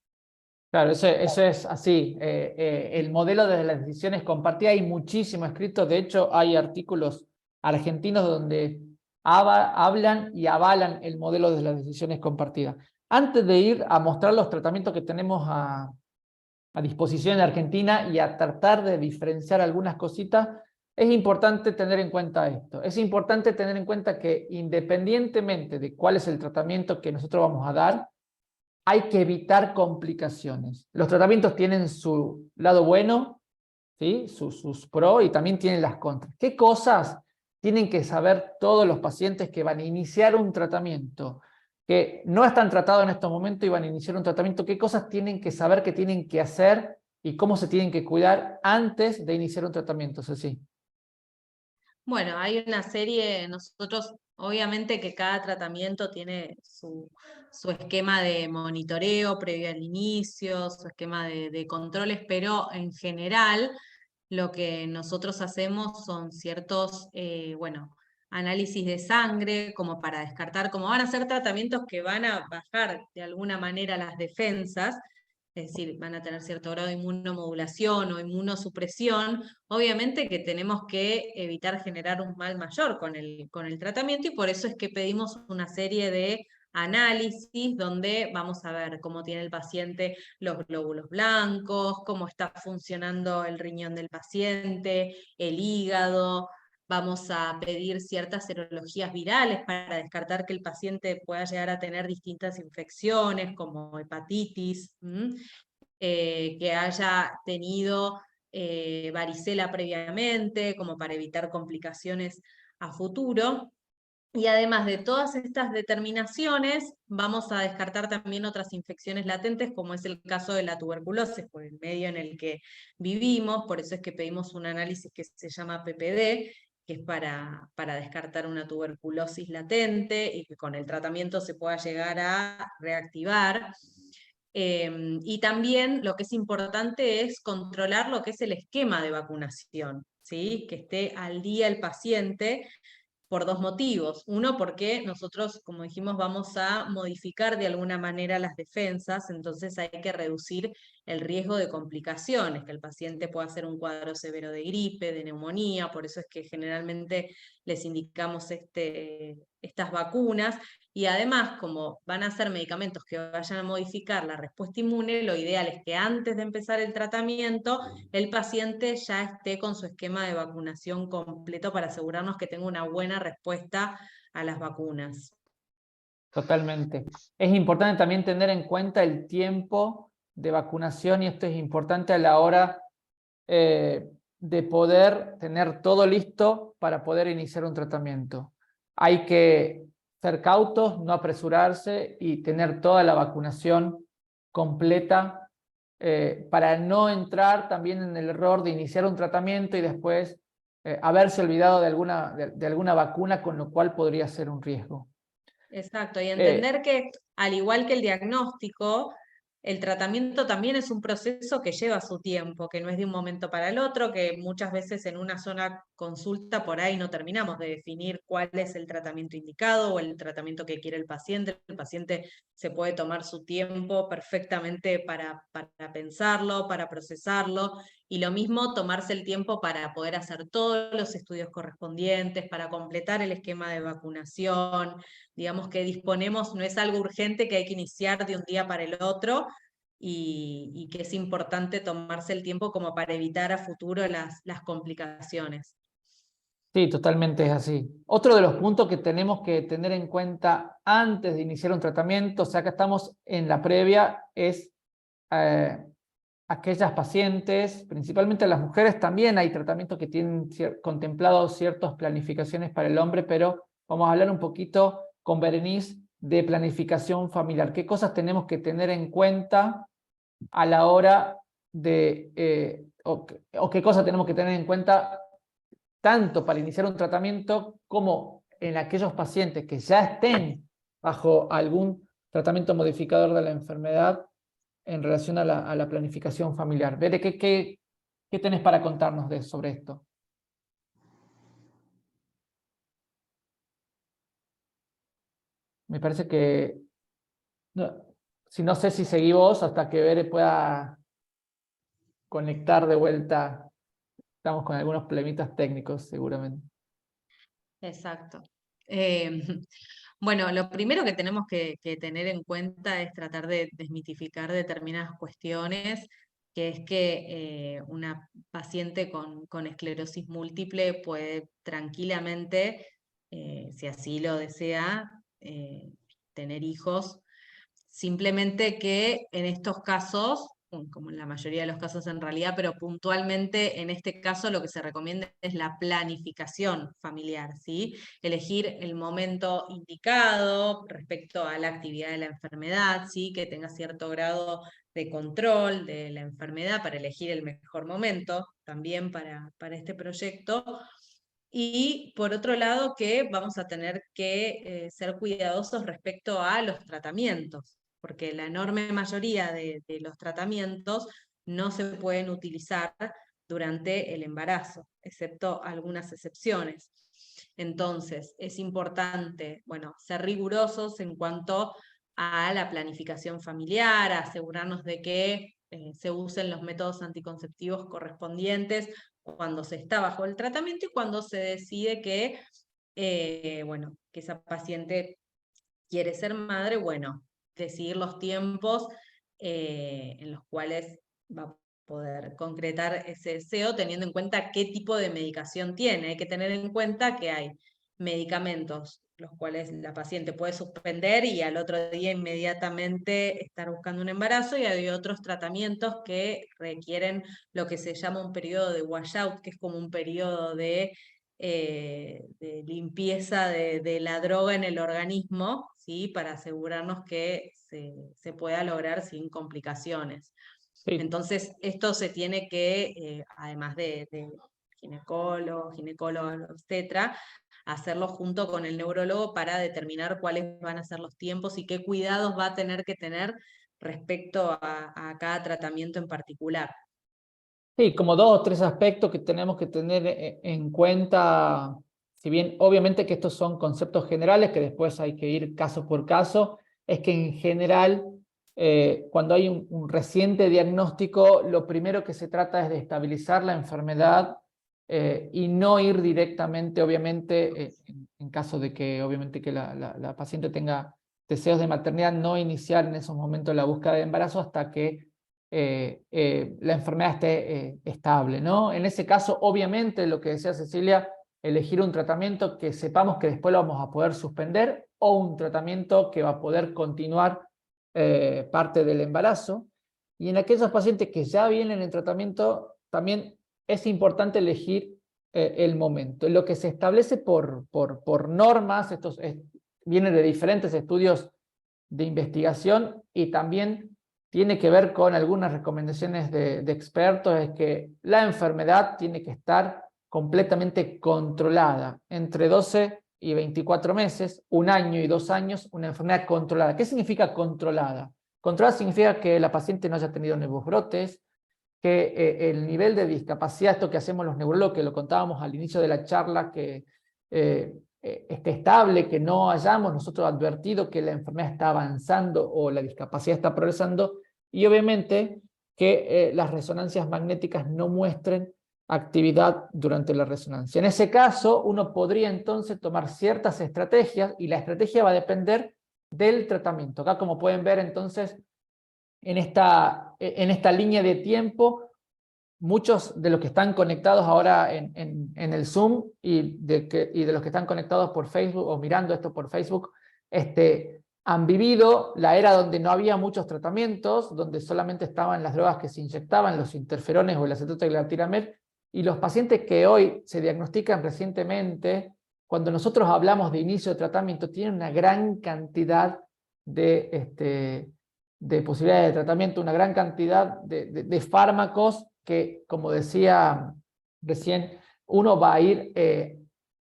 Claro, eso es así. El modelo de las decisiones compartidas, hay muchísimo escrito. De hecho, hay artículos argentinos donde hablan y avalan el modelo de las decisiones compartidas. Antes de ir a mostrar los tratamientos que tenemos a disposición en Argentina y a tratar de diferenciar algunas cositas, es importante tener en cuenta esto. Es importante tener en cuenta que independientemente de cuál es el tratamiento que nosotros vamos a dar, hay que evitar complicaciones. Los tratamientos tienen su lado bueno, ¿sí? Sus pros, y también tienen las contras. ¿Qué cosas tienen que saber todos los pacientes que van a iniciar un tratamiento, que no están tratados en estos momentos y van a iniciar un tratamiento? ¿Qué cosas tienen que saber que tienen que hacer y cómo se tienen que cuidar antes de iniciar un tratamiento, Ceci? Bueno, hay una serie, nosotros obviamente que cada tratamiento tiene su esquema de monitoreo previo al inicio, su esquema de controles, pero en general lo que nosotros hacemos son ciertos, bueno, análisis de sangre como para descartar, como van a ser tratamientos que van a bajar de alguna manera las defensas, es decir, van a tener cierto grado de inmunomodulación o inmunosupresión, obviamente que tenemos que evitar generar un mal mayor con el tratamiento, y por eso es que pedimos una serie de análisis donde vamos a ver cómo tiene el paciente los glóbulos blancos, cómo está funcionando el riñón del paciente, el hígado. Vamos a pedir ciertas serologías virales para descartar que el paciente pueda llegar a tener distintas infecciones como hepatitis, que haya tenido varicela previamente, como para evitar complicaciones a futuro. Y además de todas estas determinaciones, vamos a descartar también otras infecciones latentes, como es el caso de la tuberculosis, por el medio en el que vivimos. Por eso es que pedimos un análisis que se llama PPD, que es para descartar una tuberculosis latente y que con el tratamiento se pueda llegar a reactivar. Y también lo que es importante es controlar lo que es el esquema de vacunación, ¿sí? Que esté al día el paciente, por dos motivos. Uno, porque nosotros, como dijimos, vamos a modificar de alguna manera las defensas, entonces hay que reducir el riesgo de complicaciones, que el paciente pueda hacer un cuadro severo de gripe, de neumonía, por eso es que generalmente les indicamos estas vacunas. Y además, como van a ser medicamentos que vayan a modificar la respuesta inmune, lo ideal es que antes de empezar el tratamiento, el paciente ya esté con su esquema de vacunación completo para asegurarnos que tenga una buena respuesta a las vacunas. Totalmente. Es importante también tener en cuenta el tiempo de vacunación y esto es importante a la hora de poder tener todo listo para poder iniciar un tratamiento. Hay que ser cautos, no apresurarse y tener toda la vacunación completa para no entrar también en el error de iniciar un tratamiento y después haberse olvidado de alguna vacuna, con lo cual podría ser un riesgo. Exacto, y entender que al igual que el diagnóstico, el tratamiento también es un proceso que lleva su tiempo, que no es de un momento para el otro, que muchas veces en una sola consulta por ahí no terminamos de definir cuál es el tratamiento indicado o el tratamiento que quiere el paciente. El paciente se puede tomar su tiempo perfectamente para pensarlo, para procesarlo, y lo mismo tomarse el tiempo para poder hacer todos los estudios correspondientes, para completar el esquema de vacunación. Digamos que disponemos, no es algo urgente que hay que iniciar de un día para el otro y que es importante tomarse el tiempo como para evitar a futuro las complicaciones. Sí, totalmente es así. Otro de los puntos que tenemos que tener en cuenta antes de iniciar un tratamiento, o sea que estamos en la previa, es aquellas pacientes, principalmente las mujeres, también hay tratamientos que tienen contemplados ciertas planificaciones para el hombre, pero vamos a hablar un poquito con Berenice de planificación familiar. ¿Qué cosas tenemos que tener en cuenta a la hora de, o qué cosas tenemos que tener en cuenta tanto para iniciar un tratamiento como en aquellos pacientes que ya estén bajo algún tratamiento modificador de la enfermedad en relación a la planificación familiar? Bere, ¿qué tenés para contarnos sobre esto? Me parece que, no sé si seguí vos hasta que Bere pueda conectar de vuelta. Estamos con algunos problemitas técnicos seguramente. Exacto. Bueno, lo primero que tenemos que tener en cuenta es tratar de desmitificar determinadas cuestiones, que es que una paciente con esclerosis múltiple puede tranquilamente, si así lo desea, tener hijos. Simplemente que en estos casos, como en la mayoría de los casos en realidad, pero puntualmente en este caso lo que se recomienda es la planificación familiar, ¿sí? Elegir el momento indicado respecto a la actividad de la enfermedad, ¿sí? Que tenga cierto grado de control de la enfermedad para elegir el mejor momento también para este proyecto. Y por otro lado, que vamos a tener que ser cuidadosos respecto a los tratamientos, porque la enorme mayoría de los tratamientos no se pueden utilizar durante el embarazo, excepto algunas excepciones. Entonces, es importante, bueno, ser rigurosos en cuanto a la planificación familiar, a asegurarnos de que se usen los métodos anticonceptivos correspondientes cuando se está bajo el tratamiento y cuando se decide que, bueno, que esa paciente quiere ser madre, bueno, decidir los tiempos en los cuales va a poder concretar ese deseo, teniendo en cuenta qué tipo de medicación tiene. Hay que tener en cuenta que hay medicamentos los cuales la paciente puede suspender y al otro día inmediatamente estar buscando un embarazo, y hay otros tratamientos que requieren lo que se llama un periodo de washout, que es como un periodo de limpieza de la droga en el organismo, ¿sí? Para asegurarnos que se pueda lograr sin complicaciones. Sí. Entonces, esto se tiene que, además de ginecólogo, etcétera, hacerlo junto con el neurólogo para determinar cuáles van a ser los tiempos y qué cuidados va a tener que tener respecto a cada tratamiento en particular. Sí, como 2 o 3 aspectos que tenemos que tener en cuenta, si bien obviamente que estos son conceptos generales que después hay que ir caso por caso, es que en general cuando hay un reciente diagnóstico, lo primero que se trata es de estabilizar la enfermedad y no ir directamente, obviamente, en caso de que obviamente que la paciente tenga deseos de maternidad, no iniciar en esos momentos la búsqueda de embarazo hasta que la enfermedad esté estable, ¿no? En ese caso, obviamente, lo que decía Cecilia, elegir un tratamiento que sepamos que después lo vamos a poder suspender o un tratamiento que va a poder continuar parte del embarazo. Y en aquellos pacientes que ya vienen en tratamiento, también es importante elegir el momento. Lo que se establece por normas, viene de diferentes estudios de investigación y también tiene que ver con algunas recomendaciones de expertos, es que la enfermedad tiene que estar completamente controlada, entre 12 y 24 meses, 1 año y 2 años, una enfermedad controlada. ¿Qué significa controlada? Controlada significa que la paciente no haya tenido nuevos brotes, que el nivel de discapacidad, esto que hacemos los neurólogos, que lo contábamos al inicio de la charla, que esté estable, que no hayamos nosotros advertido que la enfermedad está avanzando o la discapacidad está progresando, y obviamente que las resonancias magnéticas no muestren actividad durante la resonancia. En ese caso, uno podría entonces tomar ciertas estrategias, y la estrategia va a depender del tratamiento. Acá, como pueden ver entonces, en esta línea de tiempo, muchos de los que están conectados ahora en el Zoom y de los que están conectados por Facebook o mirando esto por Facebook, han vivido la era donde no había muchos tratamientos, donde solamente estaban las drogas que se inyectaban, los interferones o el acetato de glutiramer, y los pacientes que hoy se diagnostican recientemente, cuando nosotros hablamos de inicio de tratamiento, tienen una gran cantidad de posibilidades de tratamiento, una gran cantidad de fármacos que, como decía recién, uno va a ir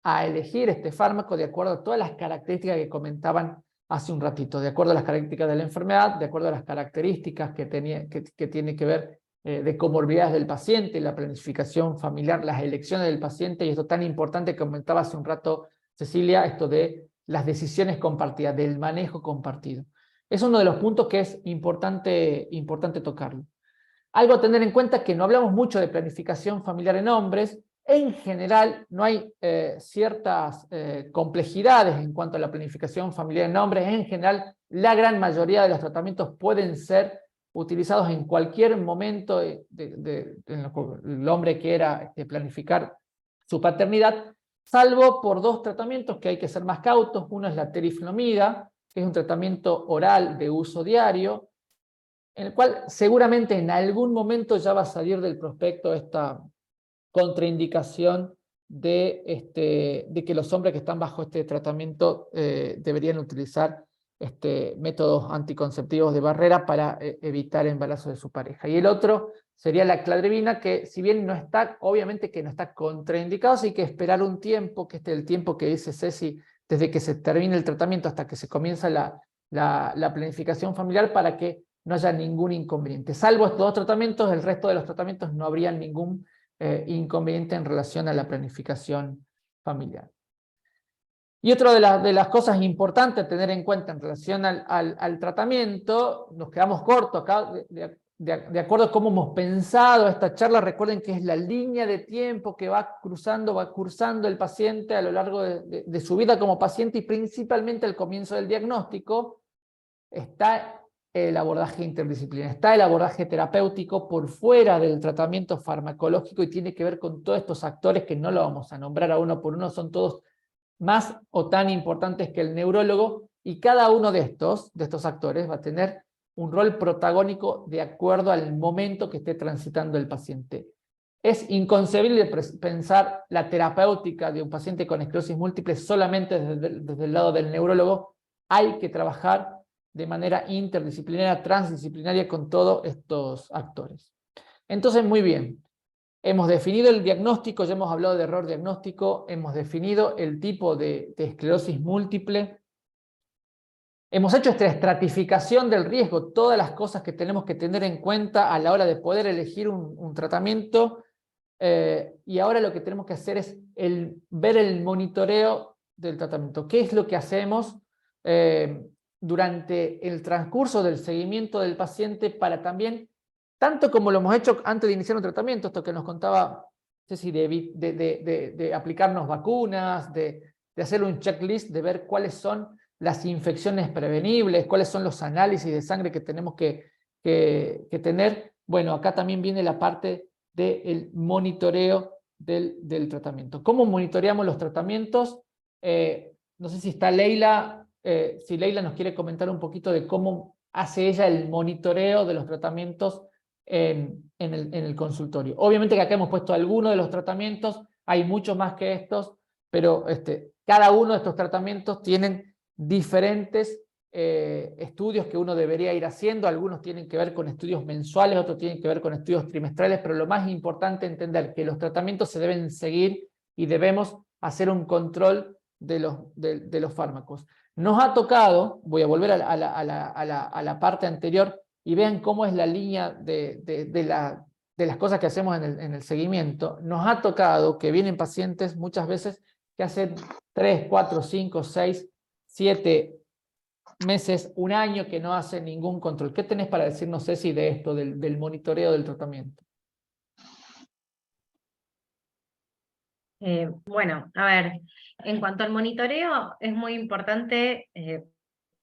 a elegir este fármaco de acuerdo a todas las características que comentaban hace un ratito, de acuerdo a las características de la enfermedad, de acuerdo a las características que tiene que ver de comorbilidades del paciente, la planificación familiar, las elecciones del paciente, y esto tan importante que comentaba hace un rato Cecilia, esto de las decisiones compartidas, del manejo compartido. Es uno de los puntos que es importante tocarlo. Algo a tener en cuenta, que no hablamos mucho de planificación familiar en hombres. En general no hay ciertas complejidades en cuanto a la planificación familiar en hombres. En general, la gran mayoría de los tratamientos pueden ser utilizados en cualquier momento en el que el hombre quiera planificar su paternidad, salvo por 2 tratamientos que hay que ser más cautos. Uno es la teriflunomida, que es un tratamiento oral de uso diario, en el cual seguramente en algún momento ya va a salir del prospecto esta contraindicación de que los hombres que están bajo este tratamiento deberían utilizar métodos anticonceptivos de barrera para evitar embarazo de su pareja. Y el otro sería la cladribina, que si bien no está, obviamente que no está contraindicado, así que esperar un tiempo, que el tiempo que dice Ceci, desde que se termine el tratamiento hasta que se comienza la planificación familiar, para que no haya ningún inconveniente. Salvo estos 2 tratamientos, el resto de los tratamientos no habría ningún inconveniente en relación a la planificación familiar. Y otra de las cosas importantes a tener en cuenta en relación al tratamiento, nos quedamos cortos acá, de acuerdo a cómo hemos pensado esta charla. Recuerden que es la línea de tiempo que va cursando el paciente a lo largo de su vida como paciente, y principalmente al comienzo del diagnóstico. Está el abordaje interdisciplinario, está el abordaje terapéutico por fuera del tratamiento farmacológico, y tiene que ver con todos estos actores que no lo vamos a nombrar a uno por uno, son todos más o tan importantes que el neurólogo, y cada uno de estos actores va a tener un rol protagónico de acuerdo al momento que esté transitando el paciente. Es inconcebible pensar la terapéutica de un paciente con esclerosis múltiple solamente desde el lado del neurólogo. Hay que trabajar de manera interdisciplinaria, transdisciplinaria con todos estos actores. Entonces, muy bien. Hemos definido el diagnóstico, ya hemos hablado de error diagnóstico, hemos definido el tipo de esclerosis múltiple, hemos hecho esta estratificación del riesgo, todas las cosas que tenemos que tener en cuenta a la hora de poder elegir un tratamiento, y ahora lo que tenemos que hacer es ver el monitoreo del tratamiento. ¿Qué es lo que hacemos durante el transcurso del seguimiento del paciente, para también, tanto como lo hemos hecho antes de iniciar un tratamiento, esto que nos contaba Ceci, de aplicarnos vacunas, de hacer un checklist, de ver cuáles son las infecciones prevenibles, cuáles son los análisis de sangre que tenemos que tener? Bueno, acá también viene la parte del monitoreo del tratamiento. ¿Cómo monitoreamos los tratamientos? No sé si está Leila si Leila nos quiere comentar un poquito de cómo hace ella el monitoreo de los tratamientos en el consultorio. Obviamente que acá hemos puesto algunos de los tratamientos, hay muchos más que estos, pero cada uno de estos tratamientos tienen diferentes estudios que uno debería ir haciendo. Algunos tienen que ver con estudios mensuales, otros tienen que ver con estudios trimestrales, pero lo más importante es entender que los tratamientos se deben seguir y debemos hacer un control de los fármacos. Nos ha tocado, voy a volver a la parte anterior, y vean cómo es la línea de las cosas que hacemos en el seguimiento. Nos ha tocado que vienen pacientes muchas veces que hacen 3, 4, 5, 6, 7 meses, un año que no hacen ningún control. ¿Qué tenés para decirnos, Ceci, de esto, del monitoreo del tratamiento? Bueno, a ver, en cuanto al monitoreo, es muy importante,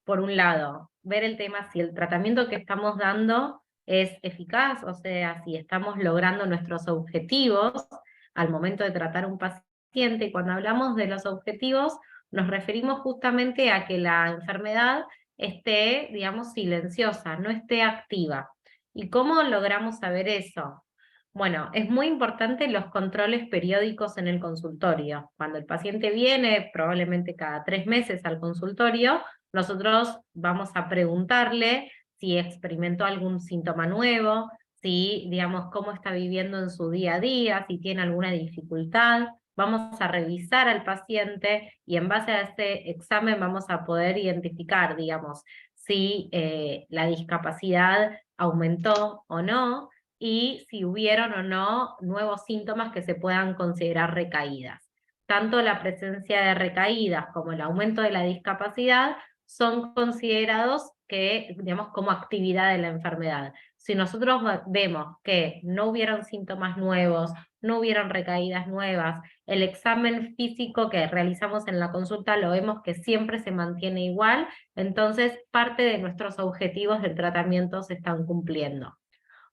por un lado, ver el tema si el tratamiento que estamos dando es eficaz, o sea, si estamos logrando nuestros objetivos al momento de tratar un paciente. Y cuando hablamos de los objetivos, nos referimos justamente a que la enfermedad esté, digamos, silenciosa, no esté activa. ¿Y cómo logramos saber eso? Bueno, es muy importante los controles periódicos en el consultorio. Cuando el paciente viene, probablemente cada 3 meses al consultorio, nosotros vamos a preguntarle si experimentó algún síntoma nuevo, si, digamos, cómo está viviendo en su día a día, si tiene alguna dificultad. Vamos a revisar al paciente y en base a ese examen vamos a poder identificar, digamos, si la discapacidad aumentó o no, y si hubieron o no nuevos síntomas que se puedan considerar recaídas. Tanto la presencia de recaídas como el aumento de la discapacidad son considerados digamos, como actividad de la enfermedad. Si nosotros vemos que no hubieron síntomas nuevos, no hubieron recaídas nuevas, el examen físico que realizamos en la consulta lo vemos que siempre se mantiene igual, entonces parte de nuestros objetivos del tratamiento se están cumpliendo.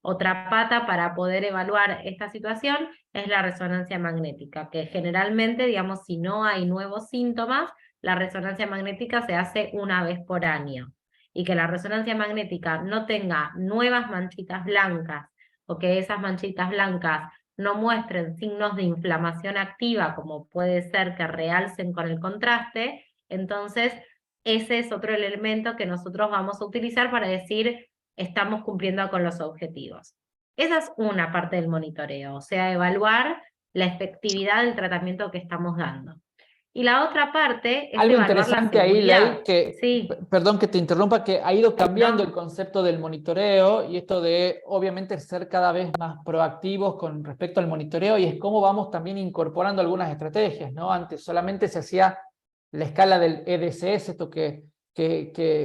Otra pata para poder evaluar esta situación es la resonancia magnética, que generalmente, digamos, si no hay nuevos síntomas, la resonancia magnética se hace una vez por año. Y que la resonancia magnética no tenga nuevas manchitas blancas, o que esas manchitas blancas no muestren signos de inflamación activa, como puede ser que realcen con el contraste, entonces ese es otro elemento que nosotros vamos a utilizar para decir estamos cumpliendo con los objetivos. Esa es una parte del monitoreo, o sea, evaluar la efectividad del tratamiento que estamos dando. Y la otra parte es algo evaluar interesante la ahí, seguridad. Ley, que, Sí. perdón que te interrumpa, que ha ido cambiando No. el concepto del monitoreo y esto de, obviamente, ser cada vez más proactivos con respecto al monitoreo, y es cómo vamos también incorporando algunas estrategias, ¿no? Antes solamente se hacía la escala del EDCS, esto que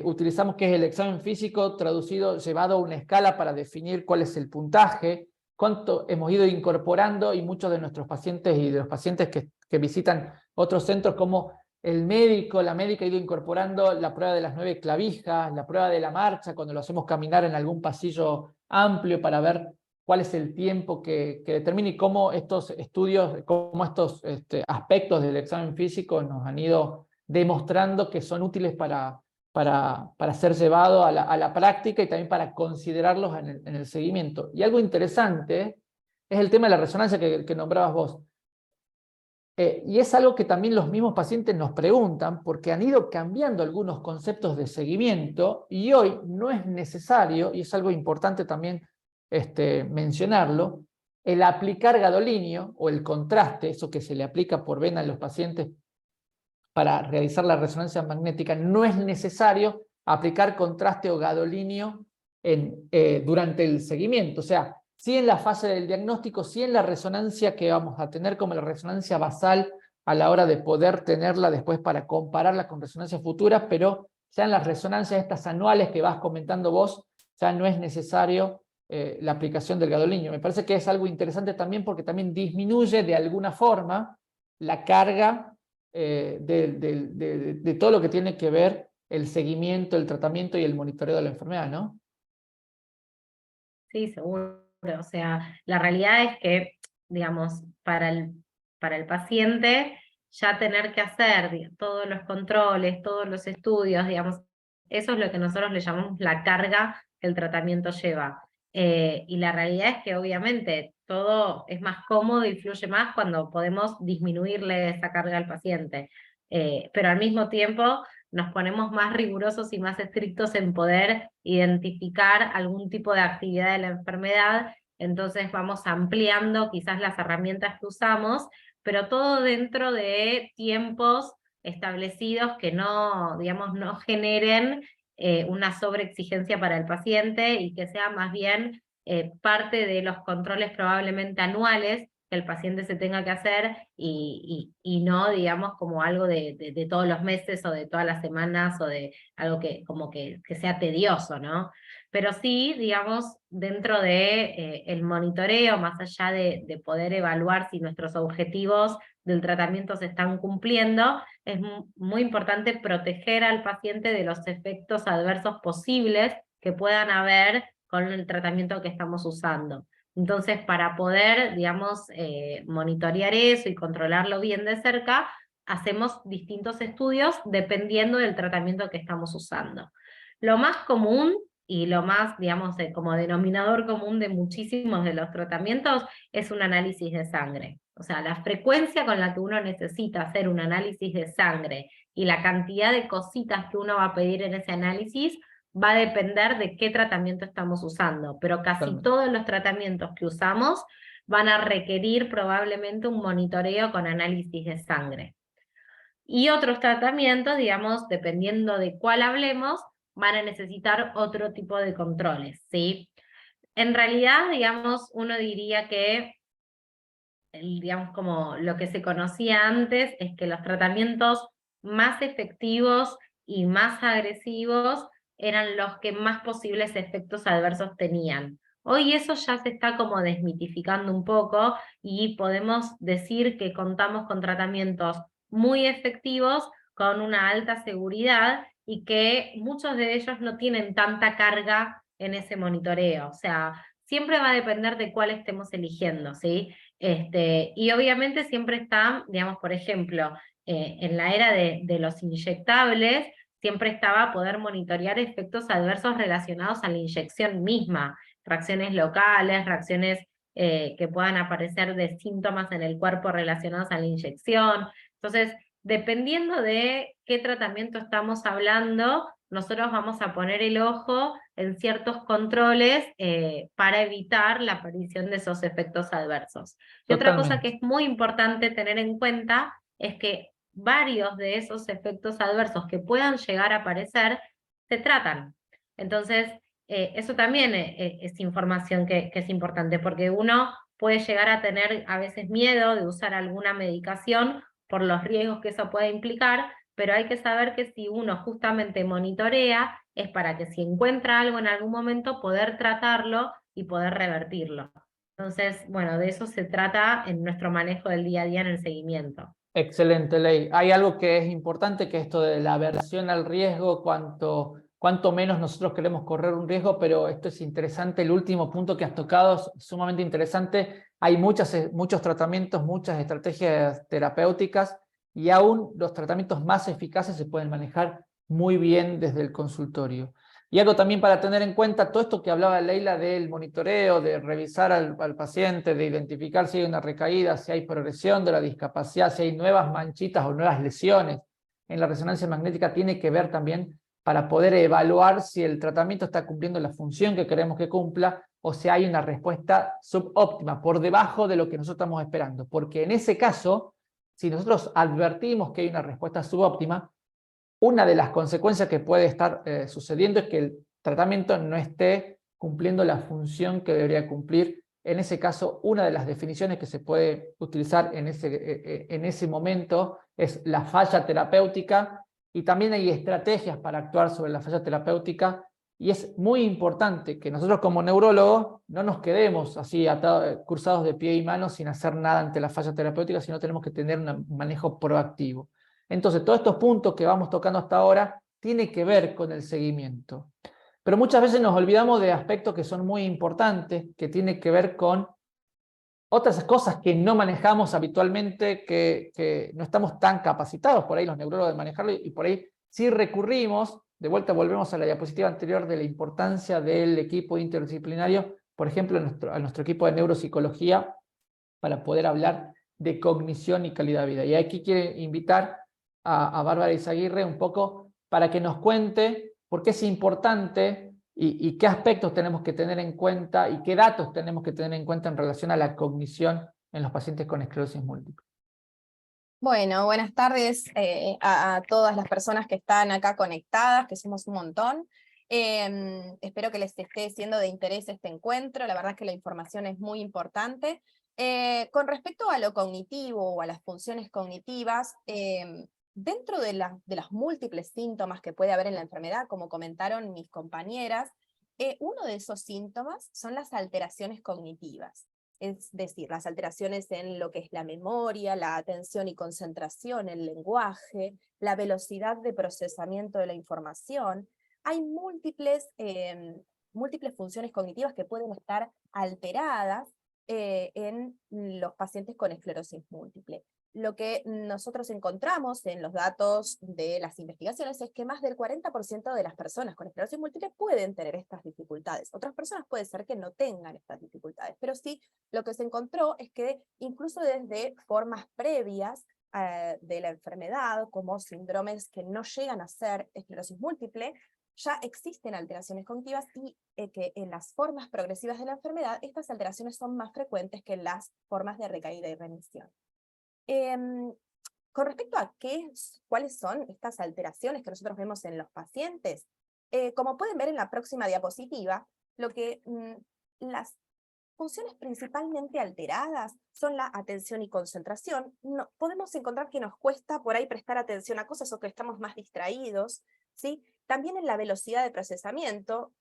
utilizamos, que es el examen físico traducido, llevado a una escala para definir cuál es el puntaje, cuánto hemos ido incorporando, y muchos de nuestros pacientes y de los pacientes que visitan otros centros, como el médico, la médica ha ido incorporando la prueba de las 9 clavijas, la prueba de la marcha, cuando lo hacemos caminar en algún pasillo amplio para ver cuál es el tiempo que determina, y cómo estos estudios, cómo estos aspectos del examen físico nos han ido demostrando que son útiles para ser llevados a la práctica y también para considerarlos en el seguimiento. Y algo interesante es el tema de la resonancia que nombrabas vos. Y es algo que también los mismos pacientes nos preguntan, porque han ido cambiando algunos conceptos de seguimiento y hoy no es necesario, y es algo importante también mencionarlo, el aplicar gadolinio o el contraste, eso que se le aplica por vena a los pacientes para realizar la resonancia magnética. No es necesario aplicar contraste o gadolinio durante el seguimiento. O sea, sí en la fase del diagnóstico, sí en la resonancia que vamos a tener como la resonancia basal a la hora de poder tenerla después para compararla con resonancias futuras, pero ya en las resonancias estas anuales que vas comentando vos, ya no es necesario la aplicación del gadolinio. Me parece que es algo interesante también, porque también disminuye de alguna forma la carga de todo lo que tiene que ver el seguimiento, el tratamiento y el monitoreo de la enfermedad, ¿no? Sí, seguro. O sea, la realidad es que, digamos, para el paciente ya tener que hacer todos los controles, todos los estudios, digamos, eso es lo que nosotros le llamamos la carga que el tratamiento lleva. Y la realidad es que obviamente todo es más cómodo y fluye más cuando podemos disminuirle esa carga al paciente. Pero al mismo tiempo nos ponemos más rigurosos y más estrictos en poder identificar algún tipo de actividad de la enfermedad, entonces vamos ampliando quizás las herramientas que usamos, pero todo dentro de tiempos establecidos que no, digamos, no generen una sobreexigencia para el paciente y que sea más bien parte de los controles probablemente anuales que el paciente se tenga que hacer y no, digamos, como algo de todos los meses o de todas las semanas o de algo que como que sea tedioso, ¿no? Pero sí, digamos, dentro de el monitoreo, más allá de poder evaluar si nuestros objetivos del tratamiento se están cumpliendo, es muy importante proteger al paciente de los efectos adversos posibles que puedan haber con el tratamiento que estamos usando. Entonces, para poder, digamos, monitorear eso y controlarlo bien de cerca, hacemos distintos estudios dependiendo del tratamiento que estamos usando. Lo más común y lo más, digamos, como denominador común de muchísimos de los tratamientos es un análisis de sangre. O sea, la frecuencia con la que uno necesita hacer un análisis de sangre y la cantidad de cositas que uno va a pedir en ese análisis va a depender de qué tratamiento estamos usando, pero casi todos los tratamientos que usamos van a requerir probablemente un monitoreo con análisis de sangre. Y otros tratamientos, digamos, dependiendo de cuál hablemos, van a necesitar otro tipo de controles, ¿sí? En realidad, digamos, uno diría que, digamos, como lo que se conocía antes, es que los tratamientos más efectivos y más agresivos eran los que más posibles efectos adversos tenían. Hoy eso ya se está como desmitificando un poco y podemos decir que contamos con tratamientos muy efectivos, con una alta seguridad y que muchos de ellos no tienen tanta carga en ese monitoreo. O sea, siempre va a depender de cuál estemos eligiendo, ¿sí? Y obviamente siempre está, digamos, por ejemplo, en la era de los inyectables, siempre estaba poder monitorear efectos adversos relacionados a la inyección misma, reacciones locales, reacciones que puedan aparecer de síntomas en el cuerpo relacionados a la inyección. Entonces, dependiendo de qué tratamiento estamos hablando, nosotros vamos a poner el ojo en ciertos controles para evitar la aparición de esos efectos adversos. Y otra cosa que es muy importante tener en cuenta es que varios de esos efectos adversos que puedan llegar a aparecer se tratan. Entonces, eso también es información que es importante, porque uno puede llegar a tener a veces miedo de usar alguna medicación por los riesgos que eso puede implicar, pero hay que saber que si uno justamente monitorea, es para que si encuentra algo en algún momento, poder tratarlo y poder revertirlo. Entonces, bueno, de eso se trata en nuestro manejo del día a día en el seguimiento. Excelente, Ley. Hay algo que es importante, que es esto de la aversión al riesgo, cuanto menos nosotros queremos correr un riesgo, pero esto es interesante. El último punto que has tocado es sumamente interesante. Hay muchos tratamientos, muchas estrategias terapéuticas, y aún los tratamientos más eficaces se pueden manejar muy bien desde el consultorio. Y algo también para tener en cuenta, todo esto que hablaba Leila del monitoreo, de revisar al paciente, de identificar si hay una recaída, si hay progresión de la discapacidad, si hay nuevas manchitas o nuevas lesiones en la resonancia magnética, tiene que ver también para poder evaluar si el tratamiento está cumpliendo la función que queremos que cumpla o si hay una respuesta subóptima, por debajo de lo que nosotros estamos esperando. Porque en ese caso, si nosotros advertimos que hay una respuesta subóptima, una de las consecuencias que puede estar sucediendo es que el tratamiento no esté cumpliendo la función que debería cumplir. En ese caso, una de las definiciones que se puede utilizar en ese momento es la falla terapéutica, y también hay estrategias para actuar sobre la falla terapéutica, y es muy importante que nosotros como neurólogos no nos quedemos así cruzados de pie y mano sin hacer nada ante la falla terapéutica, sino tenemos que tener un manejo proactivo. Entonces, todos estos puntos que vamos tocando hasta ahora tienen que ver con el seguimiento. Pero muchas veces nos olvidamos de aspectos que son muy importantes, que tienen que ver con otras cosas que no manejamos habitualmente, que no estamos tan capacitados por ahí los neurólogos de manejarlo, y por ahí sí recurrimos, de vuelta volvemos a la diapositiva anterior de la importancia del equipo interdisciplinario, por ejemplo, a nuestro equipo de neuropsicología, para poder hablar de cognición y calidad de vida. Y aquí quiero invitar a Bárbara Izaguirre un poco para que nos cuente por qué es importante y qué aspectos tenemos que tener en cuenta y qué datos tenemos que tener en cuenta en relación a la cognición en los pacientes con esclerosis múltiple. Bueno, buenas tardes a todas las personas que están acá conectadas, que somos un montón. Espero que les esté siendo de interés este encuentro, la verdad es que la información es muy importante. Con respecto a lo cognitivo o a las funciones cognitivas, dentro de los múltiples síntomas que puede haber en la enfermedad, como comentaron mis compañeras, uno de esos síntomas son las alteraciones cognitivas. Es decir, las alteraciones en lo que es la memoria, la atención y concentración, el lenguaje, la velocidad de procesamiento de la información. Hay múltiples funciones cognitivas que pueden estar alteradas en los pacientes con esclerosis múltiple. Lo que nosotros encontramos en los datos de las investigaciones es que más del 40% de las personas con esclerosis múltiple pueden tener estas dificultades. Otras personas puede ser que no tengan estas dificultades, pero sí lo que se encontró es que incluso desde formas previas de la enfermedad, como síndromes que no llegan a ser esclerosis múltiple, ya existen alteraciones cognitivas y que en las formas progresivas de la enfermedad estas alteraciones son más frecuentes que en las formas de recaída y remisión. Con respecto a cuáles son estas alteraciones que nosotros vemos en los pacientes, como pueden ver en la próxima diapositiva, las funciones principalmente alteradas son la atención y concentración. Podemos encontrar que nos cuesta por ahí prestar atención a cosas o que estamos más distraídos, ¿sí? También en la velocidad de procesamiento,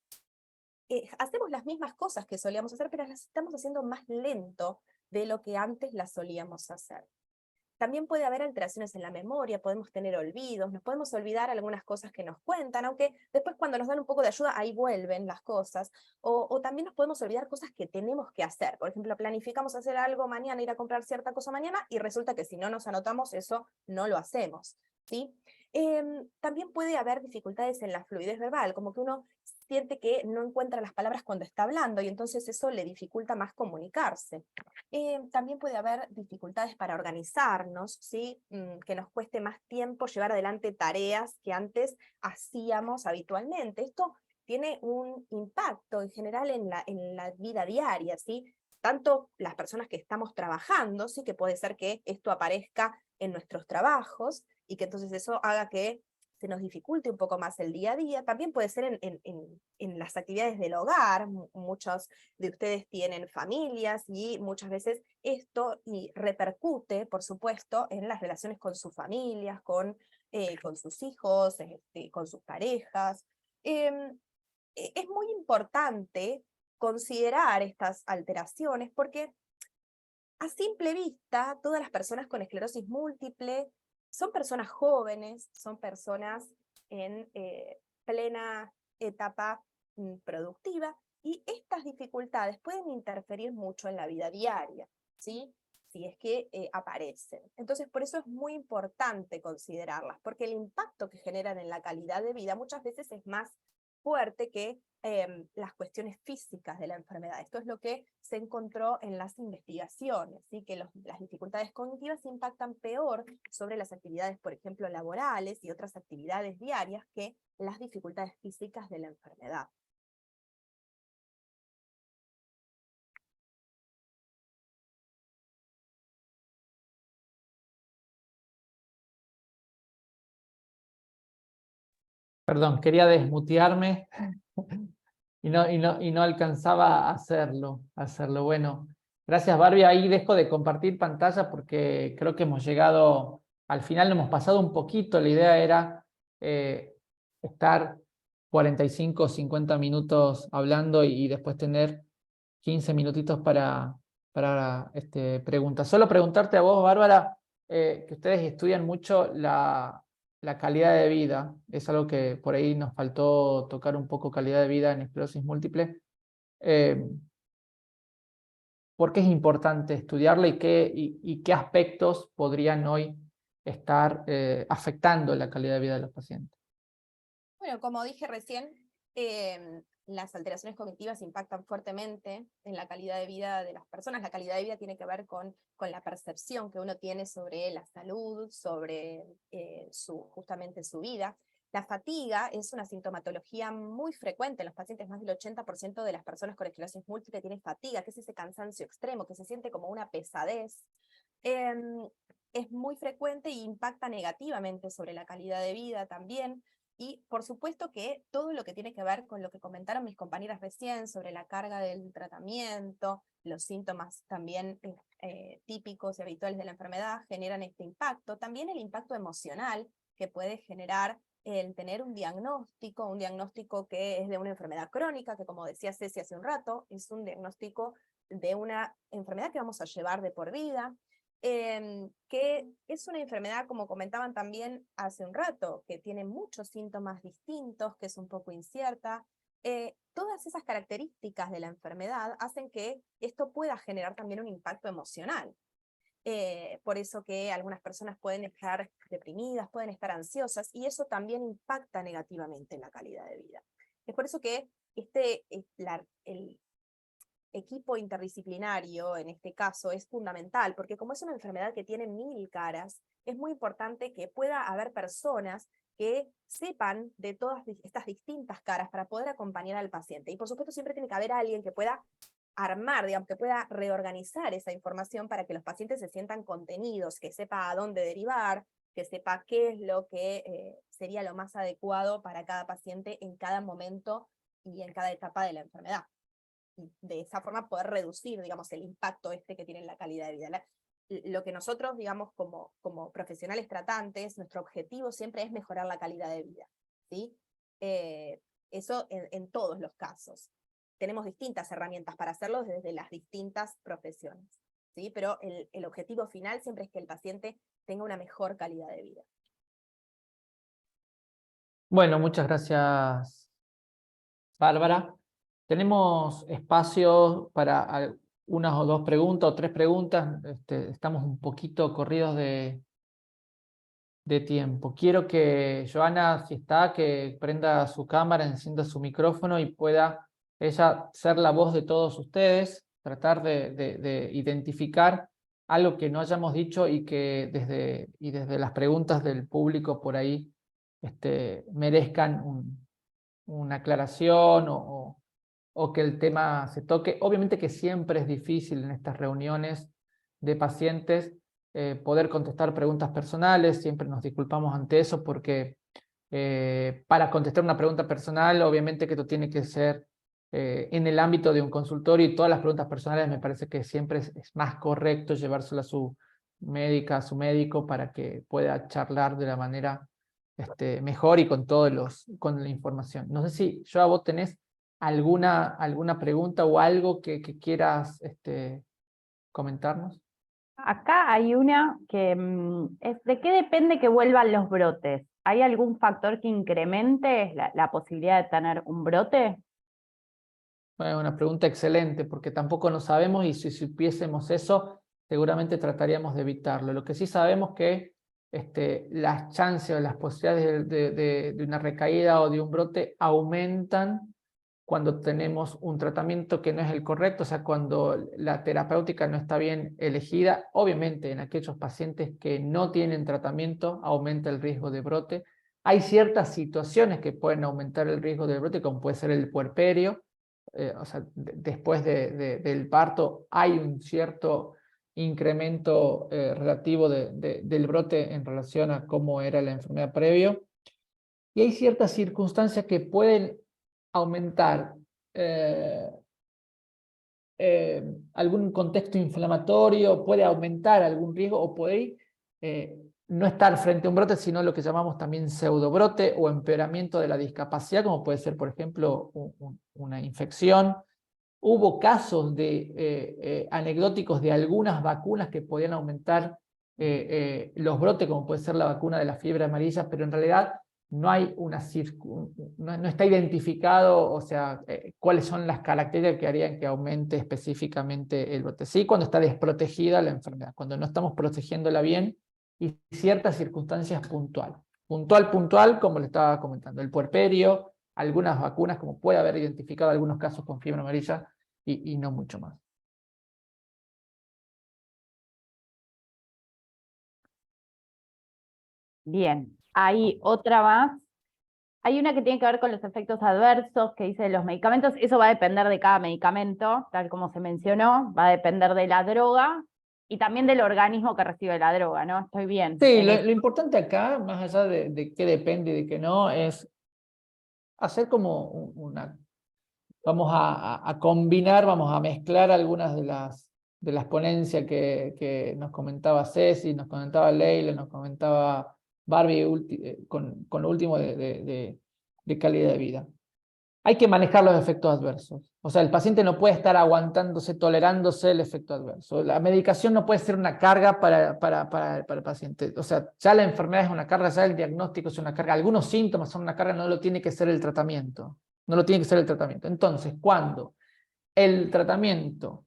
hacemos las mismas cosas que solíamos hacer, pero las estamos haciendo más lento de lo que antes las solíamos hacer. También puede haber alteraciones en la memoria, podemos tener olvidos, nos podemos olvidar algunas cosas que nos cuentan, aunque después cuando nos dan un poco de ayuda, ahí vuelven las cosas. O también nos podemos olvidar cosas que tenemos que hacer. Por ejemplo, planificamos hacer algo mañana, ir a comprar cierta cosa mañana, y resulta que si no nos anotamos eso, no lo hacemos, ¿sí? También puede haber dificultades en la fluidez verbal, como que uno siente que no encuentra las palabras cuando está hablando, y entonces eso le dificulta más comunicarse. También puede haber dificultades para organizarnos, ¿sí? Que nos cueste más tiempo llevar adelante tareas que antes hacíamos habitualmente. Esto tiene un impacto en general en la vida diaria, ¿sí? Tanto las personas que estamos trabajando, ¿sí? Que puede ser que esto aparezca en nuestros trabajos, y que entonces eso haga que se nos dificulte un poco más el día a día. También puede ser en las actividades del hogar. Muchos de ustedes tienen familias y muchas veces esto repercute, por supuesto, en las relaciones con sus familias, con sus hijos, con sus parejas. Es muy importante considerar estas alteraciones porque a simple vista todas las personas con esclerosis múltiple son personas jóvenes, son personas en plena etapa productiva, y estas dificultades pueden interferir mucho en la vida diaria, ¿sí? Si es que aparecen. Entonces, por eso es muy importante considerarlas, porque el impacto que generan en la calidad de vida muchas veces es más fuerte que las cuestiones físicas de la enfermedad. Esto es lo que se encontró en las investigaciones, ¿sí? Que las dificultades cognitivas impactan peor sobre las actividades, por ejemplo, laborales y otras actividades diarias que las dificultades físicas de la enfermedad. Perdón, quería desmutearme y no alcanzaba a hacerlo. Bueno, gracias Barbie. Ahí dejo de compartir pantalla porque creo que hemos llegado al final, hemos pasado un poquito. La idea era estar 45 o 50 minutos hablando y después tener 15 minutitos para preguntas. Solo preguntarte a vos, Bárbara, que ustedes estudian mucho la calidad de vida. Es algo que por ahí nos faltó tocar un poco, calidad de vida en esclerosis múltiple. por qué es importante estudiarla y qué aspectos podrían hoy estar afectando la calidad de vida de los pacientes. Bueno, como dije recién, las alteraciones cognitivas impactan fuertemente en la calidad de vida de las personas. La calidad de vida tiene que ver con la percepción que uno tiene sobre la salud, sobre justamente su vida. La fatiga es una sintomatología muy frecuente en los pacientes. Más del 80% de las personas con esclerosis múltiple tienen fatiga, que es ese cansancio extremo, que se siente como una pesadez. Es muy frecuente e impacta negativamente sobre la calidad de vida también. Y por supuesto que todo lo que tiene que ver con lo que comentaron mis compañeras recién sobre la carga del tratamiento, los síntomas también típicos y habituales de la enfermedad generan este impacto. También el impacto emocional que puede generar el tener un diagnóstico que es de una enfermedad crónica, que como decía Ceci hace un rato, es un diagnóstico de una enfermedad que vamos a llevar de por vida. Que es una enfermedad, como comentaban también hace un rato, que tiene muchos síntomas distintos, que es un poco incierta. Todas esas características de la enfermedad hacen que esto pueda generar también un impacto emocional. Por eso que algunas personas pueden estar deprimidas, pueden estar ansiosas, y eso también impacta negativamente en la calidad de vida. Es por eso que el equipo interdisciplinario, en este caso, es fundamental, porque como es una enfermedad que tiene 1000 caras, es muy importante que pueda haber personas que sepan de todas estas distintas caras para poder acompañar al paciente. Y por supuesto siempre tiene que haber alguien que pueda armar, digamos, que pueda reorganizar esa información para que los pacientes se sientan contenidos, que sepa a dónde derivar, que sepa qué es lo que sería lo más adecuado para cada paciente en cada momento y en cada etapa de la enfermedad. Y de esa forma poder reducir, digamos, el impacto que tiene en la calidad de vida. Lo que nosotros, digamos, como profesionales tratantes, nuestro objetivo siempre es mejorar la calidad de vida, ¿sí? Eso en todos los casos. Tenemos distintas herramientas para hacerlo desde las distintas profesiones, ¿sí? Pero el objetivo final siempre es que el paciente tenga una mejor calidad de vida. Bueno, muchas gracias, Bárbara. Tenemos espacio para unas o dos preguntas o tres preguntas. Estamos un poquito corridos de tiempo. Quiero que Joana, si está, que prenda su cámara, encienda su micrófono y pueda ella ser la voz de todos ustedes, tratar de identificar algo que no hayamos dicho y que desde las preguntas del público por ahí merezcan una aclaración o que el tema se toque. Obviamente que siempre es difícil en estas reuniones de pacientes poder contestar preguntas personales, siempre nos disculpamos ante eso porque para contestar una pregunta personal obviamente que esto tiene que ser en el ámbito de un consultorio, y todas las preguntas personales me parece que siempre es más correcto llevárselo a su médica, a su médico, para que pueda charlar de la manera mejor y con con la información. No sé si, Joa, vos tenés alguna pregunta o algo que quieras comentarnos. Acá hay una que es ¿de qué depende que vuelvan los brotes? ¿Hay algún factor que incremente la posibilidad de tener un brote? Bueno, una pregunta excelente, porque tampoco lo sabemos, y si supiésemos eso, seguramente trataríamos de evitarlo. Lo que sí sabemos que las chances o las posibilidades de una recaída o de un brote aumentan cuando tenemos un tratamiento que no es el correcto, o sea, cuando la terapéutica no está bien elegida. Obviamente en aquellos pacientes que no tienen tratamiento aumenta el riesgo de brote. Hay ciertas situaciones que pueden aumentar el riesgo de brote, como puede ser el puerperio. O sea, después del parto hay un cierto incremento relativo del brote en relación a cómo era la enfermedad previo. Y hay ciertas circunstancias que pueden aumentar algún contexto inflamatorio, puede aumentar algún riesgo, o puede no estar frente a un brote, sino lo que llamamos también pseudobrote o empeoramiento de la discapacidad, como puede ser, por ejemplo, una infección. Hubo casos anecdóticos de algunas vacunas que podían aumentar los brotes, como puede ser la vacuna de la fiebre amarilla, pero en realidad no hay no está identificado, o sea, cuáles son las características que harían que aumente específicamente el brote. Sí, cuando está desprotegida la enfermedad, cuando no estamos protegiéndola bien y ciertas circunstancias puntuales. Puntual, como le estaba comentando, el puerperio, algunas vacunas, como puede haber identificado algunos casos con fiebre amarilla, y no mucho más. Bien, hay otra más. Hay una que tiene que ver con los efectos adversos, que dice de los medicamentos. Eso va a depender de cada medicamento, tal como se mencionó, va a depender de la droga y también del organismo que recibe la droga, ¿no? Estoy bien. Sí, lo importante acá, más allá de qué depende y de qué no, es hacer como vamos a combinar, vamos a mezclar algunas de las ponencias que nos comentaba Ceci, nos comentaba Leila, nos comentaba Barbie, con lo último de calidad de vida. Hay que manejar los efectos adversos. O sea, el paciente no puede estar aguantándose, tolerándose el efecto adverso. La medicación no puede ser una carga para el paciente. O sea, ya la enfermedad es una carga, ya el diagnóstico es una carga. Algunos síntomas son una carga, no lo tiene que ser el tratamiento. No lo tiene que ser el tratamiento. Entonces, cuando el tratamiento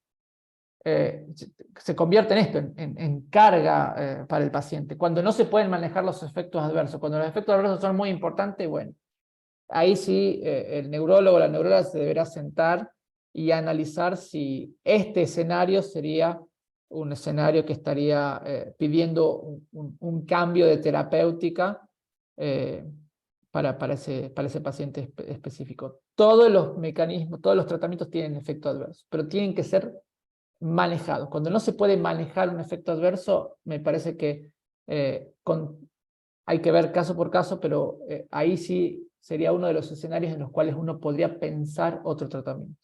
se convierte en esto, en carga para el paciente, cuando no se pueden manejar los efectos adversos, cuando los efectos adversos son muy importantes, bueno, ahí sí el neurólogo o la neuróloga se deberá sentar y analizar si este escenario sería un escenario que estaría pidiendo un cambio de terapéutica para ese paciente específico. Todos los mecanismos, todos los tratamientos tienen efecto adverso, pero tienen que ser manejados. Cuando no se puede manejar un efecto adverso, me parece que hay que ver caso por caso, pero ahí sí sería uno de los escenarios en los cuales uno podría pensar otro tratamiento.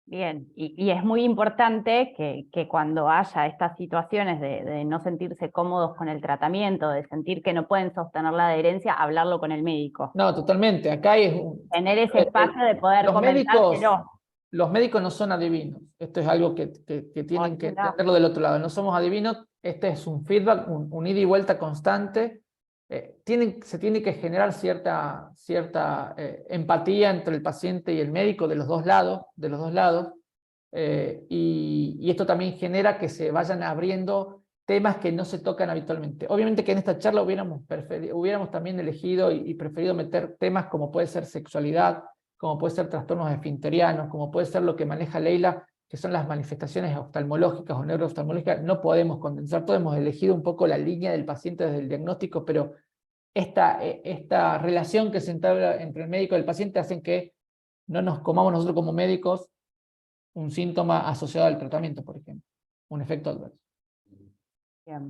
Bien, y es muy importante que cuando haya estas situaciones de no sentirse cómodos con el tratamiento, de sentir que no pueden sostener la adherencia, hablarlo con el médico. No, totalmente. Acá es tener ese espacio de poder comentárselo. Los médicos no son adivinos. Esto es algo que tienen que entenderlo del otro lado. No somos adivinos. Este es un feedback, un ida y vuelta constante. Se tiene que generar cierta empatía entre el paciente y el médico de los dos lados. Y esto también genera que se vayan abriendo temas que no se tocan habitualmente. Obviamente que en esta charla hubiéramos también elegido y preferido meter temas como puede ser sexualidad, como puede ser trastornos esfinterianos, como puede ser lo que maneja Leila, que son las manifestaciones oftalmológicas o neurooftalmológicas. No podemos condensar todo, hemos elegido un poco la línea del paciente desde el diagnóstico, pero esta relación que se entabla entre el médico y el paciente hacen que no nos comamos nosotros como médicos un síntoma asociado al tratamiento, por ejemplo, un efecto adverso. Bien.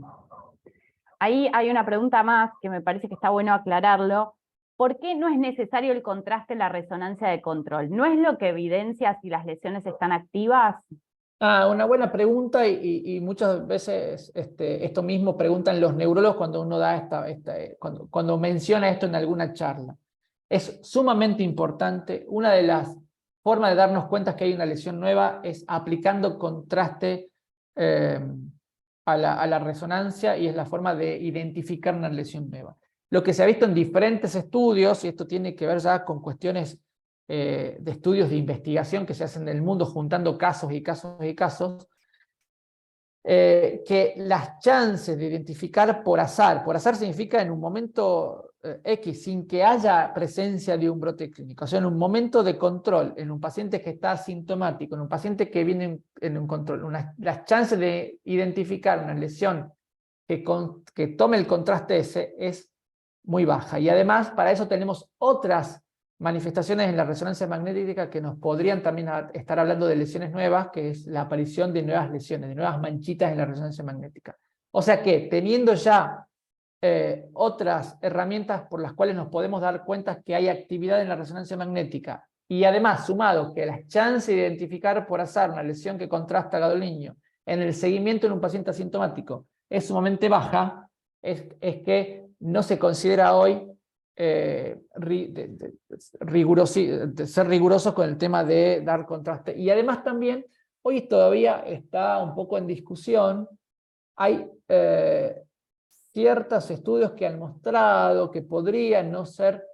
Ahí hay una pregunta más que me parece que está bueno aclararlo. ¿Por qué no es necesario el contraste en la resonancia de control? ¿No es lo que evidencia si las lesiones están activas? Una buena pregunta y muchas veces esto mismo preguntan los neurólogos cuando uno da cuando menciona esto en alguna charla. Es sumamente importante. Una de las formas de darnos cuenta que hay una lesión nueva es aplicando contraste a la resonancia, y es la forma de identificar una lesión nueva. Lo que se ha visto en diferentes estudios, y esto tiene que ver ya con cuestiones de estudios de investigación que se hacen en el mundo juntando casos y casos y casos, que las chances de identificar por azar significa en un momento X, sin que haya presencia de un brote clínico, o sea, en un momento de control, en un paciente que está asintomático, en un paciente que viene en un control, las chances de identificar una lesión que tome el contraste ese es muy baja. Y además, para eso tenemos otras manifestaciones en la resonancia magnética que nos podrían también estar hablando de lesiones nuevas, que es la aparición de nuevas lesiones, de nuevas manchitas en la resonancia magnética. O sea que, teniendo ya otras herramientas por las cuales nos podemos dar cuenta que hay actividad en la resonancia magnética, y además sumado que las chances de identificar por azar una lesión que contrasta Gadolinium en el seguimiento en un paciente asintomático es sumamente baja, es que no se considera hoy ser rigurosos con el tema de dar contraste. Y además también, hoy todavía está un poco en discusión, hay ciertos estudios que han mostrado que podría no ser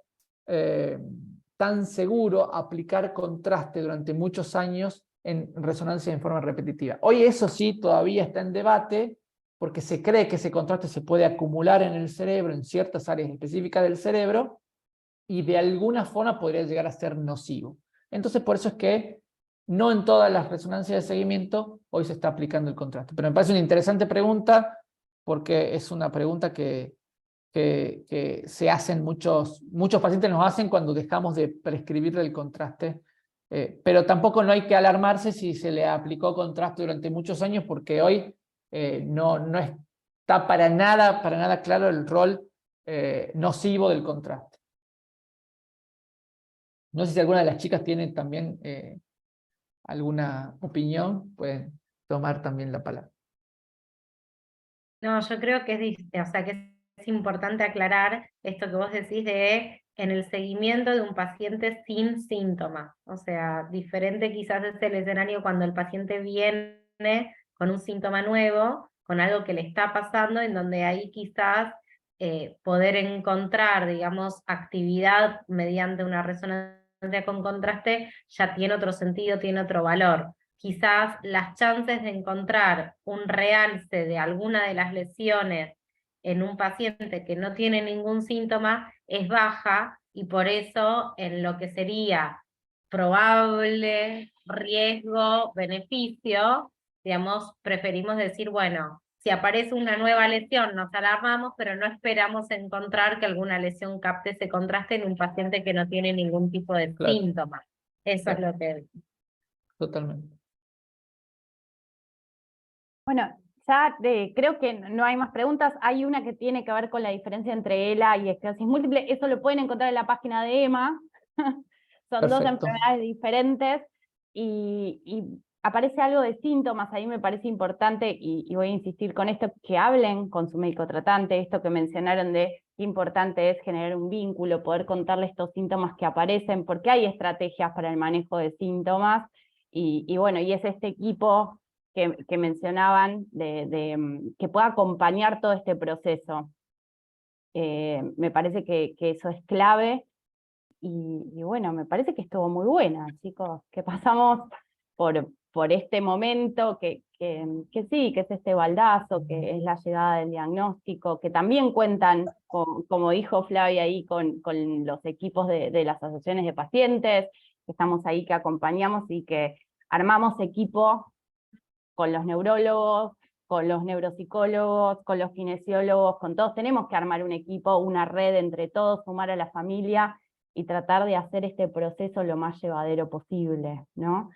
tan seguro aplicar contraste durante muchos años en resonancia en forma repetitiva. Hoy eso sí todavía está en debate, porque se cree que ese contraste se puede acumular en el cerebro, en ciertas áreas específicas del cerebro, y de alguna forma podría llegar a ser nocivo. Entonces por eso es que no en todas las resonancias de seguimiento hoy se está aplicando el contraste. Pero me parece una interesante pregunta, porque es una pregunta que se hacen muchos pacientes nos hacen cuando dejamos de prescribirle el contraste. Pero tampoco no hay que alarmarse si se le aplicó contraste durante muchos años, porque hoy no está para nada claro el rol nocivo del contraste. No sé si alguna de las chicas tiene también alguna opinión, pueden tomar también la palabra. No, yo creo que o sea, que es importante aclarar esto que vos decís de en el seguimiento de un paciente sin síntomas. O sea, diferente quizás es el escenario cuando el paciente viene con un síntoma nuevo, con algo que le está pasando, en donde ahí quizás poder encontrar, digamos, actividad mediante una resonancia con contraste ya tiene otro sentido, tiene otro valor. Quizás las chances de encontrar un realce de alguna de las lesiones en un paciente que no tiene ningún síntoma es baja, y por eso en lo que sería probable riesgo, beneficio, digamos, preferimos decir, bueno, si aparece una nueva lesión nos alarmamos, pero no esperamos encontrar que alguna lesión capte ese contraste en un paciente que no tiene ningún tipo de Claro. síntoma. Eso Claro. es lo que... Totalmente. Bueno, ya creo que no hay más preguntas. Hay una que tiene que ver con la diferencia entre ELA y esclerosis múltiple. Eso lo pueden encontrar en la página de EMA. Son dos Perfecto. enfermedades diferentes y aparece algo de síntomas. Ahí me parece importante, y voy a insistir con esto, que hablen con su médico tratante, esto que mencionaron de qué importante es generar un vínculo, poder contarle estos síntomas que aparecen, porque hay estrategias para el manejo de síntomas, y bueno, y es este equipo que mencionaban, que pueda acompañar todo este proceso. Me parece que eso es clave, y bueno, me parece que estuvo muy buena, chicos, que pasamos por este momento, que sí, que es este baldazo, que es la llegada del diagnóstico, que también cuentan, como dijo Flavia ahí, con los equipos de las asociaciones de pacientes, que estamos ahí, que acompañamos y que armamos equipo con los neurólogos, con los neuropsicólogos, con los kinesiólogos, con todos. Tenemos que armar un equipo, una red entre todos, sumar a la familia y tratar de hacer este proceso lo más llevadero posible, ¿no?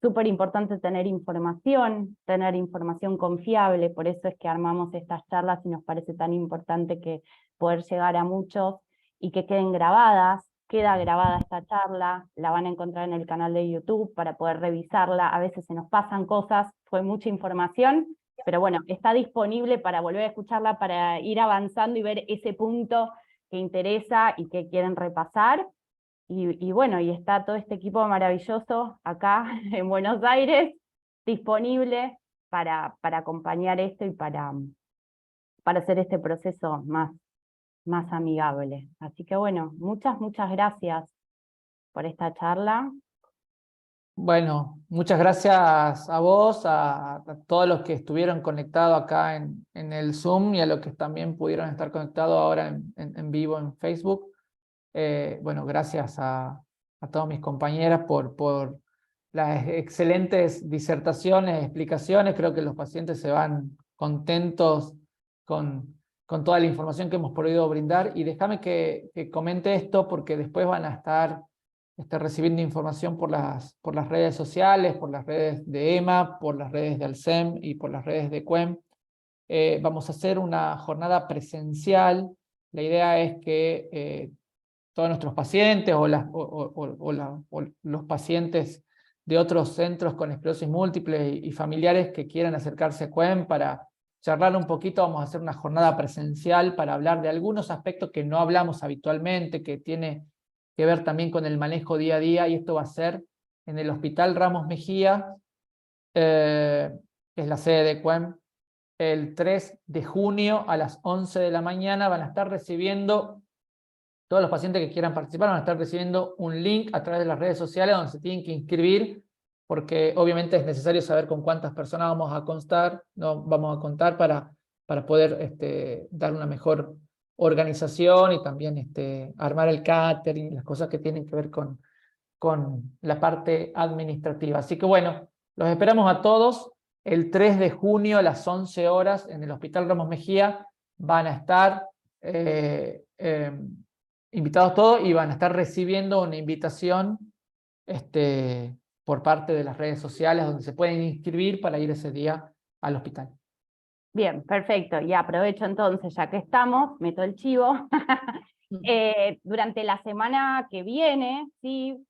Súper importante tener información confiable, por eso es que armamos estas charlas y nos parece tan importante que poder llegar a muchos y que queden grabadas. Queda grabada esta charla, la van a encontrar en el canal de YouTube para poder revisarla. A veces se nos pasan cosas, fue mucha información, pero bueno, está disponible para volver a escucharla, para ir avanzando y ver ese punto que interesa y que quieren repasar. Y bueno, y está todo este equipo maravilloso acá en Buenos Aires, disponible para acompañar esto y para hacer este proceso más amigable. Así que bueno, muchas gracias por esta charla. Bueno, muchas gracias a vos, a todos los que estuvieron conectados acá en el Zoom, y a los que también pudieron estar conectados ahora en vivo en Facebook. Bueno, gracias a todas mis compañeras por las excelentes disertaciones, explicaciones. Creo que los pacientes se van contentos con toda la información que hemos podido brindar. Y déjame que comente esto, porque después van a estar recibiendo información por las redes sociales, por las redes de EMA, por las redes de Alcem y por las redes de QUEM. Vamos a hacer una jornada presencial. La idea es que todos nuestros pacientes o los pacientes de otros centros con esclerosis múltiple y familiares que quieran acercarse a QUEM para charlar un poquito, vamos a hacer una jornada presencial para hablar de algunos aspectos que no hablamos habitualmente, que tiene que ver también con el manejo día a día, y esto va a ser en el Hospital Ramos Mejía, que es la sede de QUEM, el 3 de junio a las 11 de la mañana van a estar recibiendo, todos los pacientes que quieran participar van a estar recibiendo un link a través de las redes sociales donde se tienen que inscribir, porque obviamente es necesario saber con cuántas personas vamos a contar para poder dar una mejor organización y también armar el catering, las cosas que tienen que ver con la parte administrativa. Así que bueno, los esperamos a todos. El 3 de junio a las 11 horas en el Hospital Ramos Mejía van a estar invitados todos y van a estar recibiendo una invitación por parte de las redes sociales donde se pueden inscribir para ir ese día al hospital. Bien, perfecto. Y aprovecho entonces, ya que estamos, meto el chivo. Durante la semana que viene, ¿sí?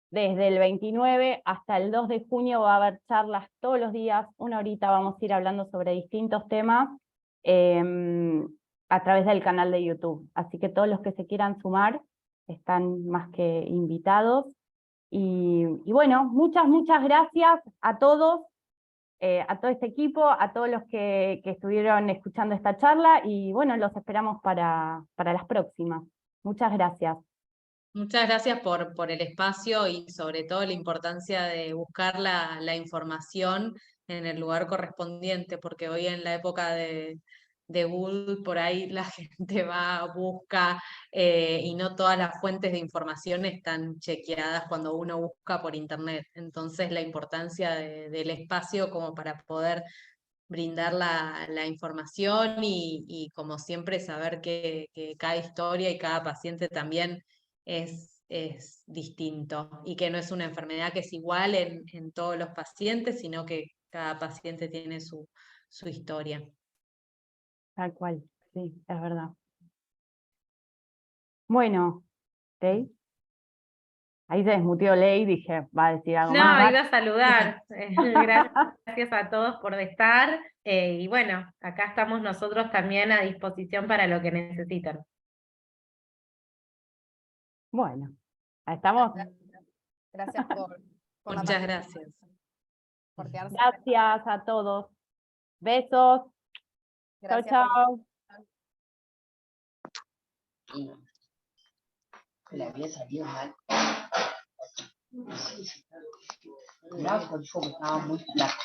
Desde el 29 hasta el 2 de junio va a haber charlas todos los días, 1 horita, vamos a ir hablando sobre distintos temas a través del canal de YouTube. Así que todos los que se quieran sumar están más que invitados. Y bueno, muchas gracias a todos, a todo este equipo, a todos los que estuvieron escuchando esta charla, y bueno, los esperamos para las próximas. Muchas gracias. Muchas gracias por el espacio y sobre todo la importancia de buscar la información en el lugar correspondiente, porque hoy en la época de Google por ahí la gente va, busca y no todas las fuentes de información están chequeadas cuando uno busca por internet. Entonces la importancia del espacio como para poder brindar la información y como siempre saber que cada historia y cada paciente también es distinto y que no es una enfermedad que es igual en todos los pacientes, sino que cada paciente tiene su historia. Tal cual, sí, es verdad. Bueno, ¿sí? Ahí se desmutió Ley, dije, va a decir algo No, más. iba a saludar. Gracias a todos por estar. Y bueno, acá estamos nosotros también a disposición para lo que necesitan. Bueno, estamos. Gracias por la Muchas participación, gracias. por quedarse. Gracias a todos. Besos. Chau, Gracias por- chau. Que le había salido mal. Claro, porque dijo que estaba muy flaco.